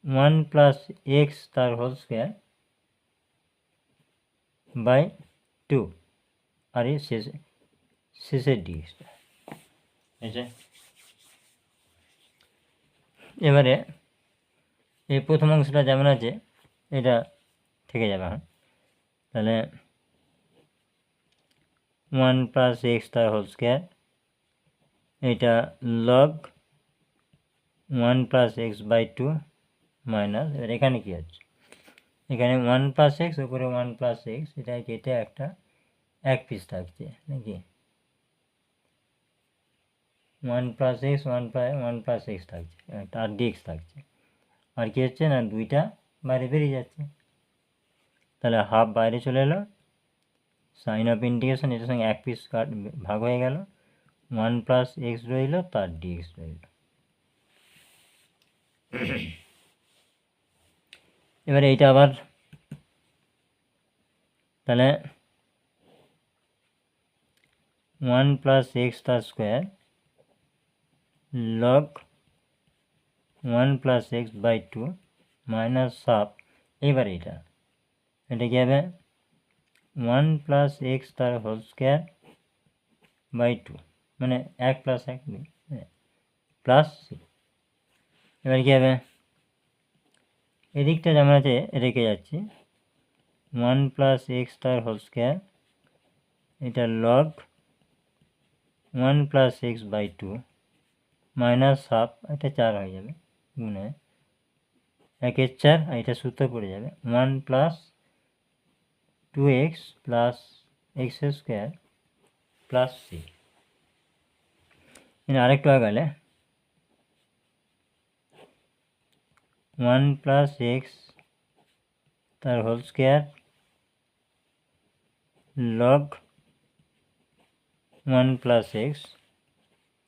ওয়ান প্লাস এক্স তার হোল স্কোয়ার বাই টু, আর এই শেষের ডিএক্সটা আছে। এবারে এই প্রথম অংশটা যেমন আছে এটা থেকে যাবে এখন, তাহলে ওয়ান প্লাস এক্স তার হোল স্কোয়ার, এটা log one plus x by two minus, এবার এখানে কী হচ্ছে, এখানে ওয়ান প্লাস এক্স উপরে ওয়ান প্লাস এক্স, এটা কেটে একটা এক পিস থাকছে নাকি, one plus x one plus x থাকছে, আর ডিএক্স থাকছে, আর কী হচ্ছে না দুইটা বাইরে বেরিয়ে যাচ্ছে, তাহলে হাফ বাইরে চলে এলো, সাইন অফ ইন্টিগ্রেশন এটার সঙ্গে এক পিস ভাগ হয়ে গেল, ওয়ান প্লাস এক্স রইল তার ডিএক্স রইল। এবারে এইটা আবার তাহলে ওয়ান প্লাস এক্স তার square log one plus x by two minus half, এবার এটা কী হবে ওয়ান প্লাস এক্স তার হোল স্কোয়ার বাই টু, মানে এক প্লাস এক প্লাস সি, এবার কী হবে এদিকটা যেমন আছে রেখে যাচ্ছি, ওয়ান প্লাস এক্স তার হোল স্কোয়ার, এটা log one plus x by two minus half, এটা চার হয়ে যাবে গুণে একের চার, আর এটা সূত্র পড়ে যাবে one plus two x plus x square plus c. আরেকটু আগালে ওয়ান প্লাস এক্স তার whole square log one plus x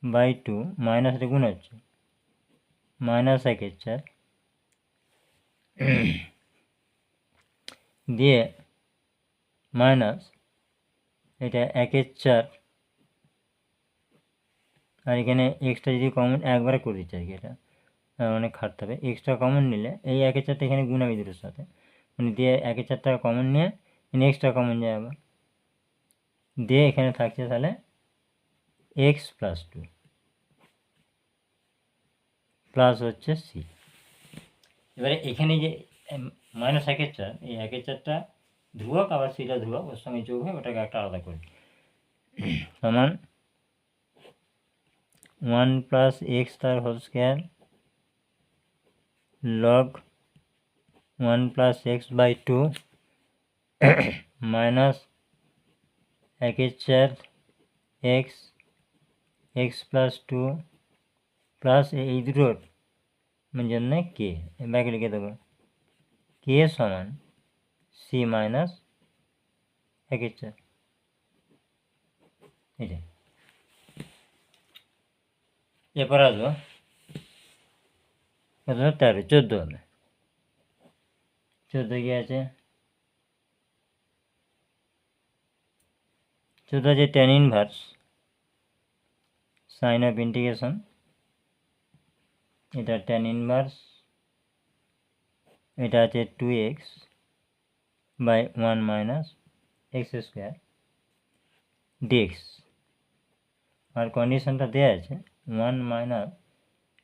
by two minus, এটা গুণ হচ্ছে মাইনাস একের চার দিয়ে মাইনাস এটা একের চার, আর এখানে এক্সট্রা যদি কমন একবারে করে দিচ্ছে আর কি, এটা অনেক খাটতে হবে, এক্সট্রা কমন নিলে এই একের চারটা এখানে গুণাবি দুটোর সাথে, মানে দিয়ে একের চারটা কমন নিয়ে এক্সট্রা কমন যায় আবার, দিয়ে এখানে থাকছে তাহলে এক্স প্লাস টু প্লাস হচ্ছে সি। এবারে এখানে যে মাইনাস একের চার, এই একের চারটা ধ্রুবক, আবার সিটা ধ্রুবক, ওর সঙ্গে যোগ হয়ে ওটাকে একটা আলাদা করি, সমান ওয়ান প্লাস এক্স তার whole square log one plus x by two minus একের চার x x plus two plus এই দুটোর জন্য কে ব্যাকে লিখে দেবো, কে সমান সি মাইনাস একের চার, এটা এরপর আসবো কত 13 14 হবে, 14 কি আছে 14 আছে tan inverse sign of integration, এটা টেন ইনভার্স, এটা আছে two x by one minus x square dx, আর কন্ডিশনটা দেওয়া আছে ওয়ান মাইনাস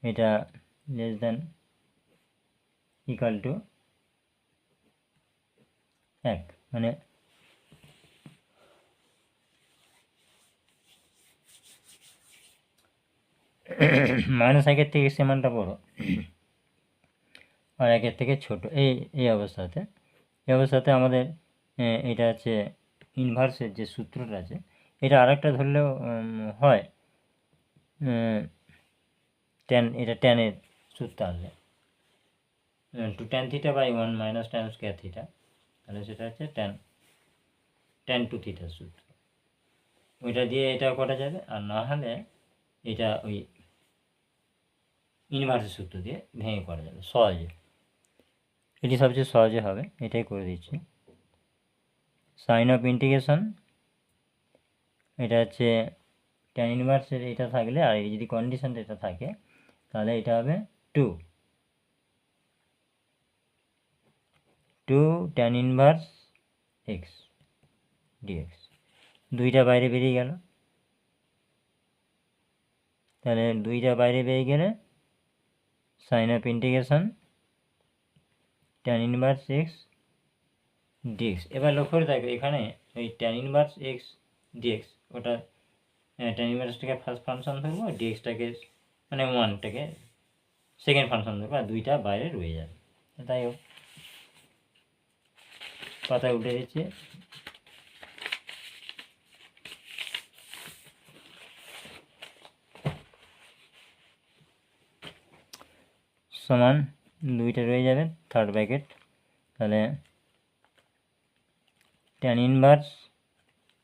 এটা লেস দেন ইকাল টু এক, মানে মাইনাস একের থেকে এক্স মানটা বড় আর একের থেকে ছোট, এই অবস্থাতে আমাদের এটা আছে ইনভার্সের যে সূত্রটা আছে, এটা আরেকটা ধরলেও হয়, এটা টেনের সূত্র আসবে two tan theta by one minus tan square theta, তাহলে সেটা হচ্ছে টেন টু থিটার সূত্র। ওইটা দিয়ে এটাও করা যাবে, আর না হলে এটা ওই ইনভার্সের সূত্র দিয়ে ভেঙে করা যাবে সহজে। এটি সবচেয়ে সহজে হবে, এটাই করে দিচ্ছি। সাইন অফ ইন্টিগ্রেশন, এটা হচ্ছে ট্যান ইনভার্সের এটা থাকলে, আর এই যদি কন্ডিশনটা এটা থাকে তাহলে এটা হবে 2 ট্যান ইনভার্স এক্স ডিএক্স। দুইটা বাইরে বেরিয়ে গেল, তাহলে দুইটা বাইরে বেরিয়ে গেলে sign of integration tan inverse x d x. এবার লক্ষ্য করে থাকবে এখানে ওই ট্যান ইনভার্স এক্স ডিএক্স, ওটা ট্যান ইনভার্সটাকে ফার্স্ট ফাংশন ধরবো, ডিএক্সটাকে মানে ওয়ানটাকে সেকেন্ড ফাংশন ধরবো, আর দুইটা বাইরে রয়ে যাবে। তাই হোক, পাতায় উঠে দিচ্ছি। সমান দুইটা রয়ে যাবে থার্ড ব্র্যাকেট, তাহলে tan inverse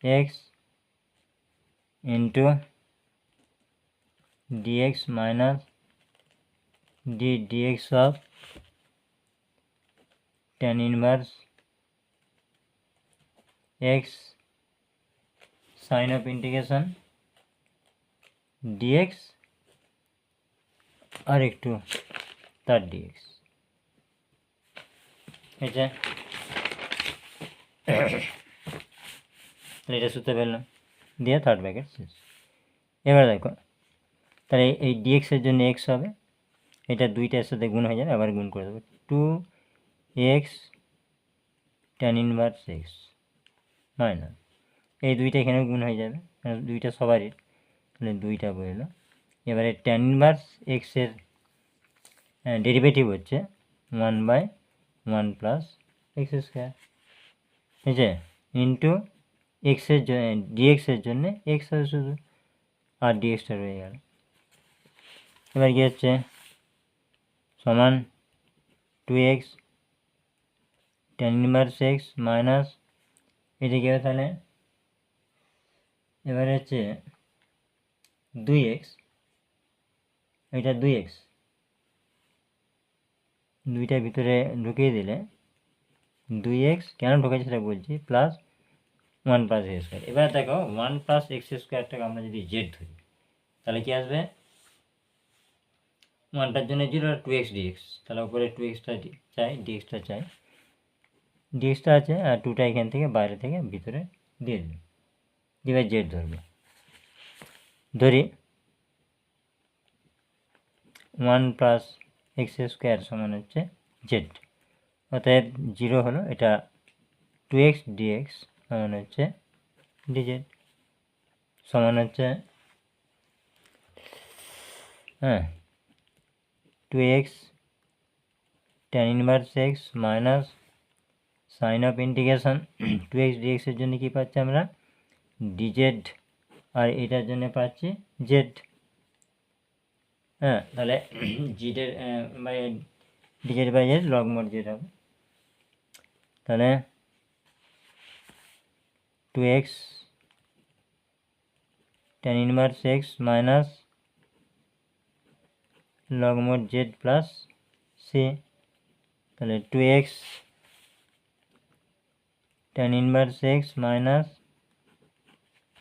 x into dx minus dx of tan inverse x sign of integration dx আর একটু তার ডিএক্স। এটা এটা সূত্রে পেলাম, দিয়ে থার্ড ব্র্যাকেট শেষ। এবার দেখো, তাহলে এই ডিএক্সের জন্য এক্স হবে, এটা দুইটার সাথে গুণ হয়ে যাবে, আবার গুণ করে দেবো 2x tan inverse x minus এই দুইটা এখানে গুণ হয়ে যাবে, দুইটা সবারই, তাহলে দুইটা বললো। এবারে ট্যান ইনভার্স এক্সের ডেরিভেটিভ হচ্ছে 1/1 প্লাস এক্স স্কোয়ার, ঠিক আছে, ইন্টু এক্সের ডিএক্সের জন্য এক্স হবে শুধু, আর ডিএক্সটা রয়ে গেল। এবার কি হচ্ছে সমান 2x tan inverse x minus এটা কি হবে তাহলে, এবারে হচ্ছে 2x, এটা 2x দুইটার ভিতরে ঢুকিয়ে দিলে 2x কেন ঢুকেছে সেটা বলছি, প্লাস 1 প্লাস এক্স স্কোয়ার। এবার দেখো 1 প্লাস এক্স স্কোয়ারটাকে আমরা যদি জেড ধরি তাহলে কি আসবে, 1টার জন্য 0 আর 2x ডিএক্স, তাহলে উপরে 2xটা চাই, ডিএক্সটা চাই, ডিএক্সটা আছে, আর 2টা এখান থেকে বাইরে থেকে ভিতরে দিয়ে দিল। এবার জেড ধরবো, ধরি 1 প্লাস এক্স স্কোয়ার সমান হচ্ছে জেড, অতএব 0 হলো, এটা 2x ডিএক্স সমান হচ্ছে ডিজেড, সমান হচ্ছে 2x tan inverse x minus sign of integration 2x ডিএক্সের জন্য কী পাচ্ছি আমরা, ডিজেড, আর এটার জন্য পাচ্ছি জেড। তাহলে জিডের by dz by z log mod z হবে, তাহলে 2x tan inverse x minus log mod z plus c, তাহলে 2x tan inverse x minus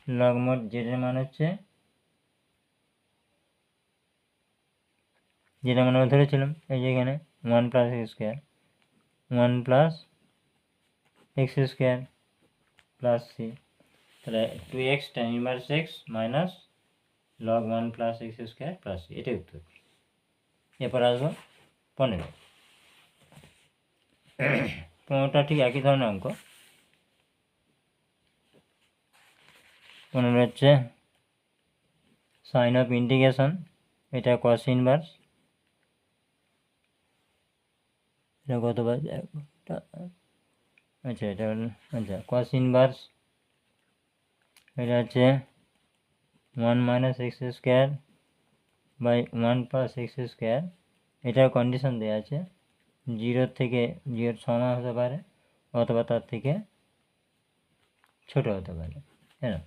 log mod জেডের মান হচ্ছে, যেটা মানে ধরেছিলাম এই যে এখানে 1 plus x square, 1 plus x square plus c, তাহলে 2x tan inverse x minus log 1 plus x square plus c, এটাই উত্তর। এরপর আসবো 15টা ঠিক একই ধরনের অঙ্ক। 15 হচ্ছে সাইন অফ ইন্টিগ্রেশন, এটা কস ইনভার্স, এটা কতবার, আচ্ছা এটা আচ্ছা কস ইনভার্স, এটা হচ্ছে 1 minus x square by 1 plus x square, এটার কন্ডিশন দেওয়া আছে 0 থেকে 0 সমান হতে পারে অথবা তার থেকে ছোট হতে পারে, হ্যাঁ।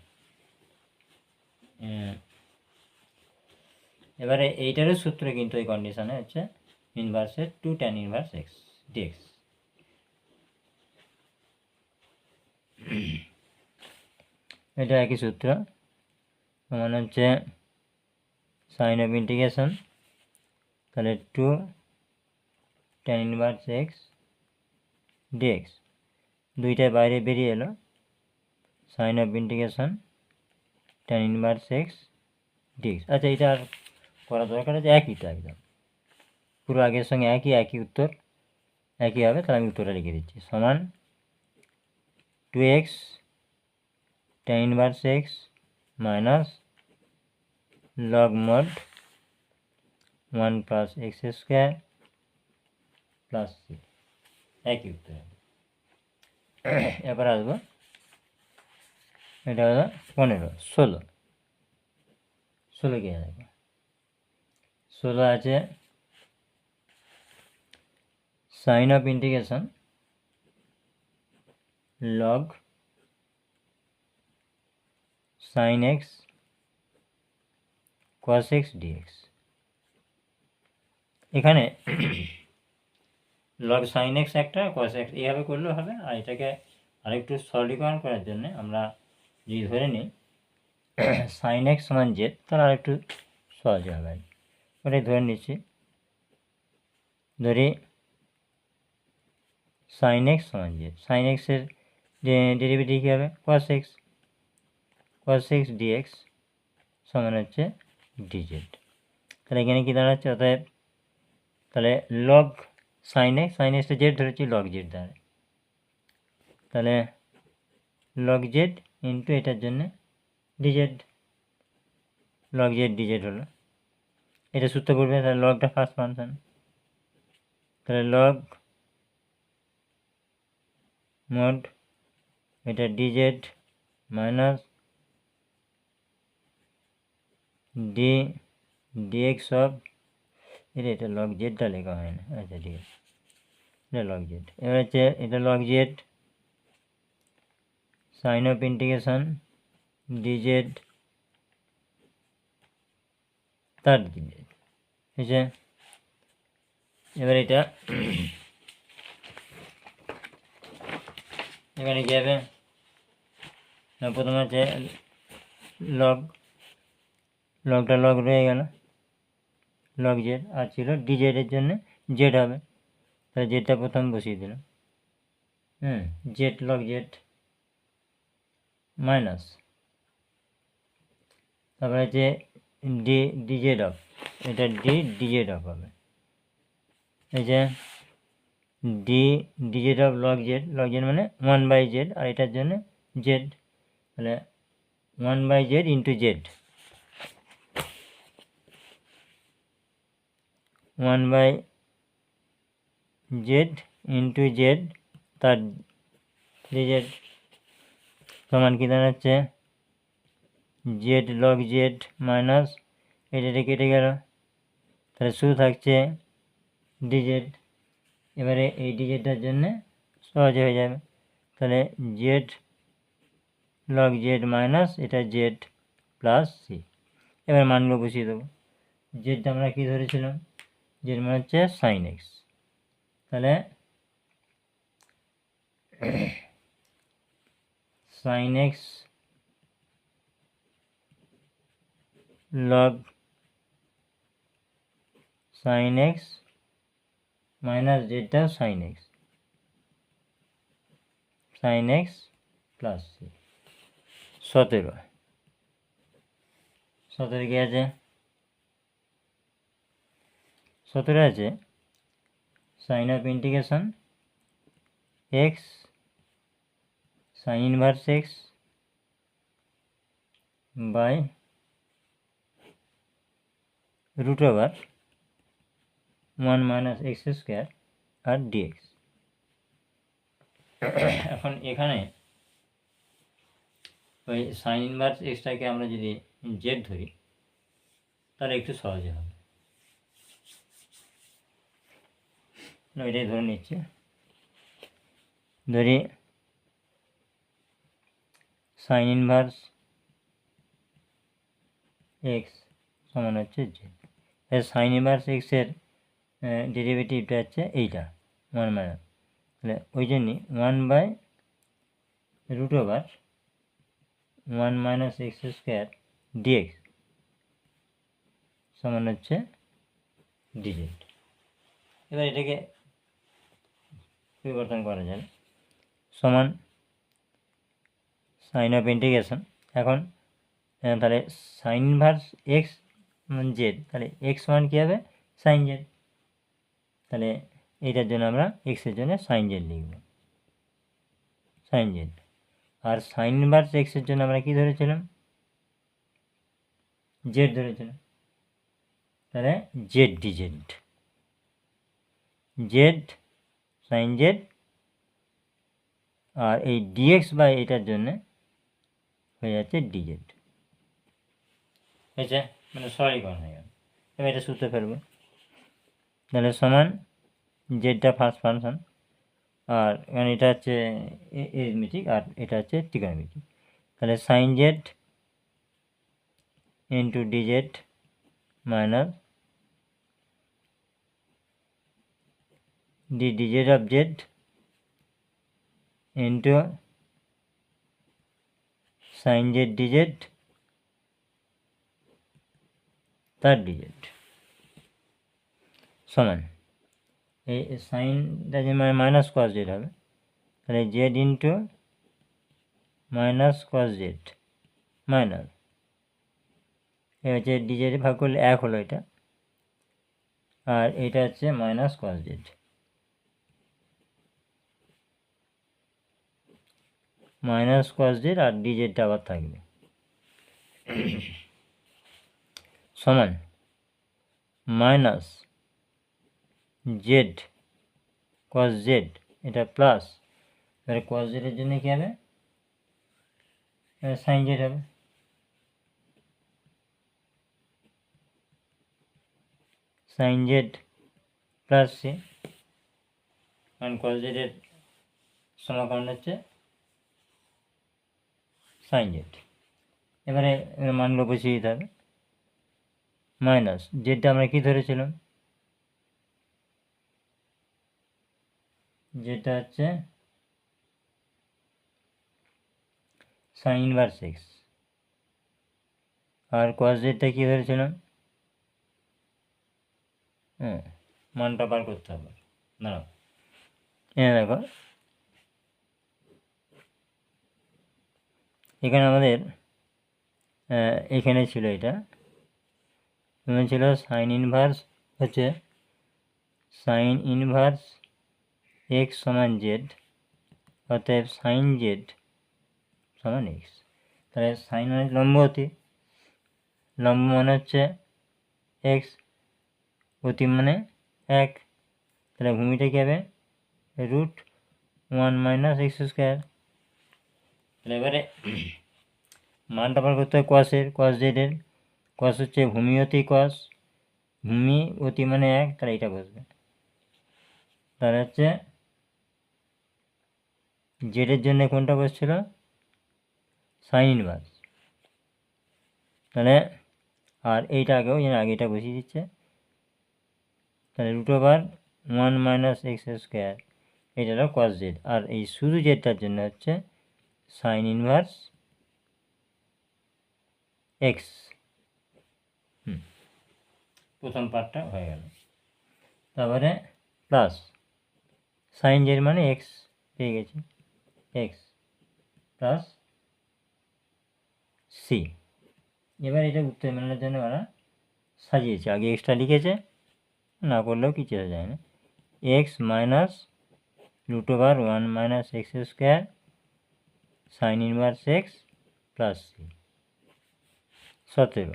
এবারে এইটারও সূত্র কিন্তু এই কন্ডিশনে হচ্ছে ইনভার্সের 2 tan ইনভার্স এক্স ডিএক্স। এটা একই সূত্র, মানে হচ্ছে সাইন অফ ইন্টিগ্রেশন, তাহলে 2 tan ইনভার্স এক্স ডিএক্স, দুইটায় বাইরে বেরিয়ে এলো, sign of integration tan inverse x dx. আচ্ছা, এটা আর করা দরকার আছে, একই তো একদম পুরো আগের সঙ্গে একই উত্তর একই হবে। তাহলে আমি উত্তরটা লিখে দিচ্ছি, সমান 2x tan inverse x minus log mod 1 plus x square plus c, একই উত্তর হবে। এবার আসবো, এটা হলো 16 কে দেখো, 16 আছে sign of integration log sine x cos x dx. এখানে লগ সাইন এক্স একটা, কস এক্স এইভাবে করলেও হবে। আর এটাকে আরেকটু সরলীকরণ করার জন্য আমরা যদি ধরে নিই সাইন এক্স সমান জেড, তাহলে আরেকটু সহজ হবে। ওটাই ধরে নিচ্ছি, ধরি সাইন এক্স সমান জেড, সাইন এক্সের ডেরিভেটিভ কী হবে, কস এক্স ডিএক্স সমান হচ্ছে ডিজেড। তাহলে এখানে কী দাঁড়াচ্ছে, অতএব তাহলে লগ সাইন এক্সটা জেড ধরেছি, লগ জেড দাঁড়ায়, তাহলে লগ জেড ইন্টু এটার জন্যে ডিজেড, লগ জেড ডিজেড হলো। এটা সূত্র করবে, তাহলে লগটা ফার্স্ট ফাংশন, তাহলে লগ মড এটা ডিজেড মাইনাস ডিএক্স অফ, এটা লগ জেডটা লেখা হয় না, আচ্ছা ঠিক আছে, এটা লগ জেড। এবার হচ্ছে এটা log z sign of integration dz তার ডিজেড, ঠিক আছে। এবার এটা এখানে কী হবে, প্রথমে হচ্ছে লগটা লগ রয়ে গেল, লগ জেড, আর ছিল ডিজেডের জন্য জেড হবে, তাহলে জেডটা প্রথম বসিয়ে দিলাম, জেড লগ জেড মাইনাস, তারপরে হচ্ছে ডিজেড অফ, এটা ডিজেড অফ হবে, এই যে ডিজেড অফ লগ জেড মানে 1/z, আর এটার জন্য জেড, তাহলে 1/z into Z, 1/z into Z তার ডিজেড সমান কী দাঁড়াচ্ছে, জেড লগ জেড মাইনাস এটা কেটে গেল, তাহলে শুধু থাকছে ডিজেড। এবারে এই ডিজেডটার জন্যে সহজ হয়ে যাবে, তাহলে জেড লগ জেড মাইনাস এটা জেড প্লাস সি। এবার মানগুলো বসিয়ে দেবো, জেডটা আমরা কী ধরেছিলাম, জেড মানে হচ্ছে সাইন এক্স, তাহলে sine x log sine x minus জেডটা সাইন এক্স প্লাস সি। 17 কি আছে, 17 আছে sign of integration x sine inverse x by root over 1 minus x square আর ডিএক্স। এখন এখানে ওই সাইন ইনভার্স এক্সটাকে আমরা যদি জেড ধরি তাহলে একটু সহজে হবে, এটাই ধরে নিচ্ছি, ধরি সাইন ইনভার্স এক্স সমান হচ্ছে জেড। সাইন ইনভার্স এক্সের ডেরিভেটিভটা হচ্ছে এইটা 1 মাইনাস, তাহলে ওই জন্যই 1/√1 মাইনাস এক্স স্কোয়ার ডিএক্স সমান হচ্ছে ডিজেড। এবার এটাকে পরিবর্তন করা যায়, সমান সাইন অফ ইন্টিগ্রেশন। এখন তাহলে সাইন ইনভার্স এক্স জেড, তাহলে এক্স সমান কী হবে সাইন জেড, তাহলে এইটার জন্য আমরা এক্সের জন্য সাইন জেড লিখব, সাইন জেড। আর সাইন ইনভার্স এক্সের জন্য আমরা কী ধরেছিলাম জেড ধরেছিলাম, তাহলে z dz, z sine z. আর এই ডিএক্স বাই এটার জন্য হয়ে যাচ্ছে ডিজেড, হয়েছে, মানে সরলীকরণ হয়ে গেল। এবার এটা সূত্রে ফেলবো, তাহলে সমান জেডটা ফার্স্ট ফাংশন, আর এখানে এটা হচ্ছে এরিথমেটিক আর এটা হচ্ছে ট্রিগোনোমেট্রিক, তাহলে sine z into dz minus dz of z into sine z dz তার ডিজেড সমান এই সাইনটা যে মাইনাস কস জেড হবে, তাহলে z into minus cos z minus এ হচ্ছে ডিজেড ভাগ করলে 1 হলো এটা, আর এটা হচ্ছে minus cos z, minus cos z আর ডিজেডটা আবার থাকবে সমান মাইনাস জেড কস জেড, এটা প্লাস, তাহলে কস জেডের জন্য কী হবে সাইন জেড হবে, সাইন জেড প্লাস সি, কারণ কস জেডের সমাকলন হচ্ছে সাইন জেড। এবারে মানগুলো বসিয়ে দিতে হবে, মাইনাস জেডটা আমরা কী ধরেছিলাম, যেটা হচ্ছে সাইন ইনভার্স এক্স, আর কস জেডটা কী ধরেছিলাম, মানটা বার করতে হবে, দাঁড়াও দেখো এখানে আমাদের এখানে ছিল এটা ছিল সাইন ইনভার্স হচ্ছে সাইন ইনভার্স এক্স সমান জেড, অতএব সাইন জেড সমান এক্স। তাহলে সাইন মানে লম্ব অতি, লম্ব মানে হচ্ছে এক্স, অতি মানে 1, তাহলে ভূমিটা কী হবে √1 মাইনাস এক্স স্কোয়ার। তাহলে এবারে মানটা বার করতে হয় কসের, কস জেডের, কস হচ্ছে ভূমি অতি কস, ভূমি অতি মানে 1, তাহলে এটা বসবে, তাহলে হচ্ছে জেডের জন্য কোনটা বসছিল সাইন ইনভার্স, তাহলে আর এইটা আগেও আগে এটা বসিয়ে দিচ্ছে, তাহলে √1 মাইনাস এক্স স্কোয়ার, এটা হলো কস জেড, আর এই শুধু জেডটার জন্য হচ্ছে সাইন ইনভার্স এক্স। প্রথম পার্টটা হয়ে গেল, তারপরে প্লাস সাইন জেড মানে এক্স পেয়ে গেছি, এক্স প্লাস সি। এবার এটা উত্তর মেলানোর জন্য ওরা সাজিয়েছে, আগে এক্সট্রা লিখেছে, না করলেও কিছু যায় না, x minus √1 minus x square sine inverse x plus c 17।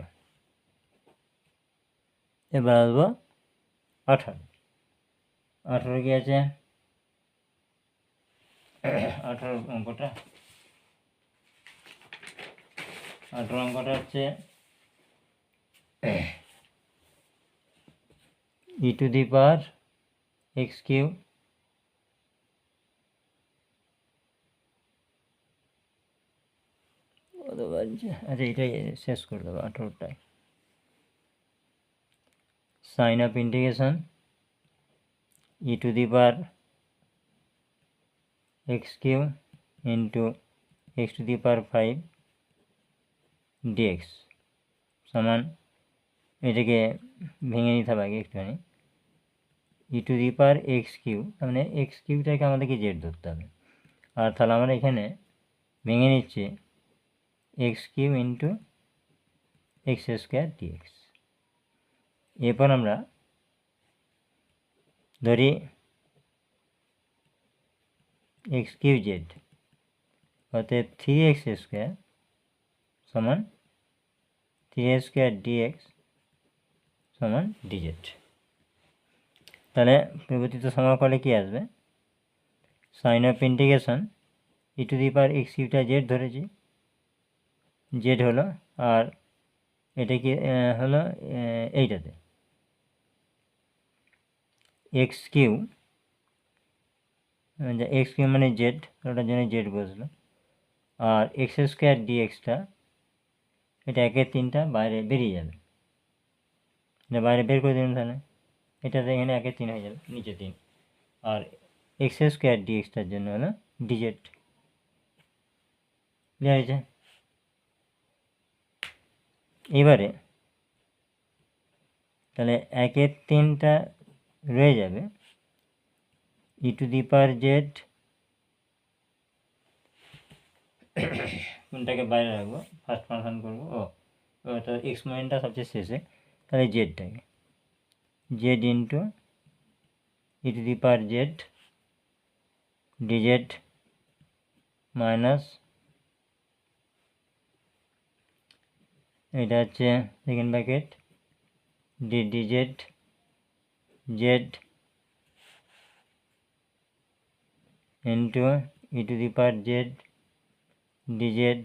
এবার আসবো 18, 18 কি আছে 18 অঙ্কটা, 18 অঙ্কটা হচ্ছে e to the power x cube আচ্ছা এটাই শেষ করে দেবো 18টায়। Sign of integration e to the power x cube into x to the power 5 dx সমান, এটাকে ভেঙে নিতে হবে আগে একটুখানি, e to the power x cube, তার মানে এক্স কিউটাকে আমাদেরকে জেড ধরতে হবে। আর তাহলে আমরা এখানে ভেঙে নিচ্ছি x cube into x square dx. এরপর আমরা ধরি এক্স কিউ জেড, অর্থাৎ 3x স্কোয়ার সমান 3 স্কোয়ার ডিএক্স সমান ডিজেড। তাহলে পরিবর্তিত সমাকলে কি আসবে, sign of integration e to the power x কিউটা জেড ধরেছি, জেড হলো, আর এটা কি হলো এইটাতে এক্স কিউ, এক্স কিউ মানে জেড, ওটার জন্য জেড বসলো, আর এক্স স্কোয়ার ডিএক্সটা এটা 1/3টা বাইরে বেরিয়ে যাবে, এটা বাইরে বের করে দিলাম, তাহলে এটাতে এখানে 1/3 হয়ে যাবে, নিচে 3, আর এক্স স্কোয়ার ডিএক্সটার জন্য হলো ডিজেড। ক্লিয়ার হয়েছে? এবারে তাহলে 1/3টা রয়ে যাবে, ই টু দি পাওয়ার জেড, কোনটাকে বাইরে রাখবো, ফার্স্ট ফাংশন করবো, তো এক্সপোনেন্টটা সবচেয়ে শেষে, তাহলে জেডটাকে z into e to the power z dz minus, এটা হচ্ছে second bracket d dz z into e to the power z dz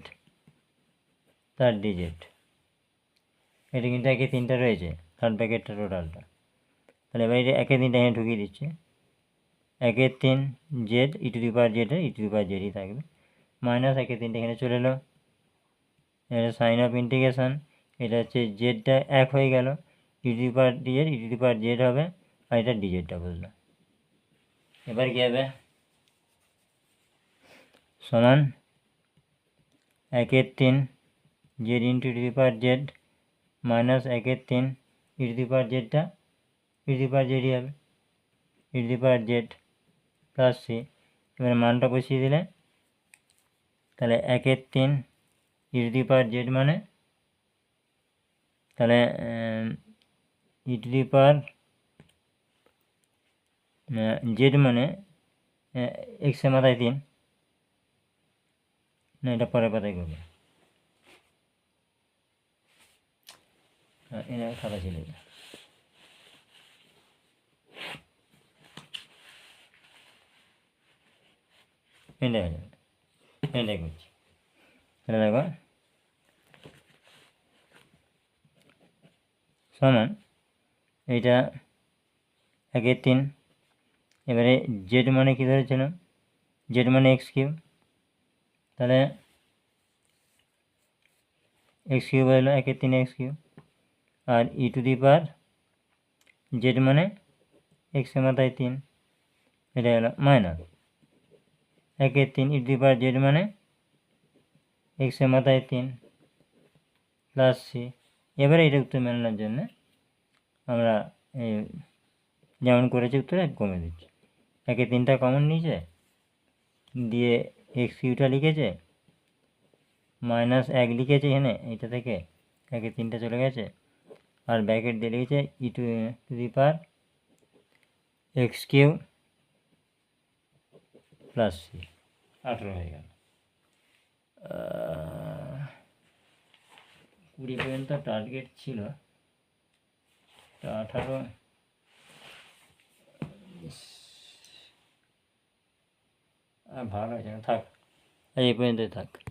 তার ডিজেড। এটা কিন্তু 1/3টা রয়েছে, থার্ড ব্র্যাকেটটা টোটালটা। তাহলে এবার এটা 1/3টা এখানে ঢুকিয়ে দিচ্ছে, 1/3 z e to the power জেডে ই টু দি পাওয়ার জেডই থাকবে, মাইনাস 1/3টা এখানে চলে এলো। এটা সাইন অফ ইন্টিগ্রেশন, এটা হচ্ছে জেডটা 1 হয়ে গেল, e to the power dz e to the power z হবে, আর এটা ডিজেডটা বুঝলো। এবার কী হবে, সমান 1/3 z into e to the power z minus 1/3 e to the power জেডটা ই টু দি পাওয়ার জেডই হবে, e to the power z plus c. এবার মানটা বসিয়ে দিলে, তাহলে 1/3 e to the power z মানে, তাহলে ই টু দি পাওয়ার জেড মানে এক্সের মাথায় 3, না এটা পরের পাতায় করবে, এটা খাতা ছিল, এটা হয়ে যাবে, এটাই করছি। তাহলে দেখো সমান এইটা 1/3, এবারে জেড মানে কী ধরেছিলাম, জেড মানে এক্স কিউ, তাহলে এক্স কিউ হলো 1/3 এক্স কিউ, আর e to the power z মানে এক্সের মাথায় 3, এটা হলো minus 1/3 e to the power z মানে এক্সের মাথায় 3 প্লাস সি। এবারে এটা উত্তর মেলানোর জন্য আমরা যেমন করেছি উত্তরে কমে দিচ্ছি, 1/3টা কমন নিয়েছে, দিয়ে এক্স কিউটা লিখেছে, মাইনাস 1 লিখেছে এখানে, এইটা থেকে 1/3টা চলে গেছে, আর ব্র্যাকেট দিয়ে লিখেছে e to the power x cube plus c, 18 হয়ে গেল। 20 পর্যন্ত টার্গেট ছিল, 18 ভালো হয়েছে না, থাক এই পর্যন্তই থাক।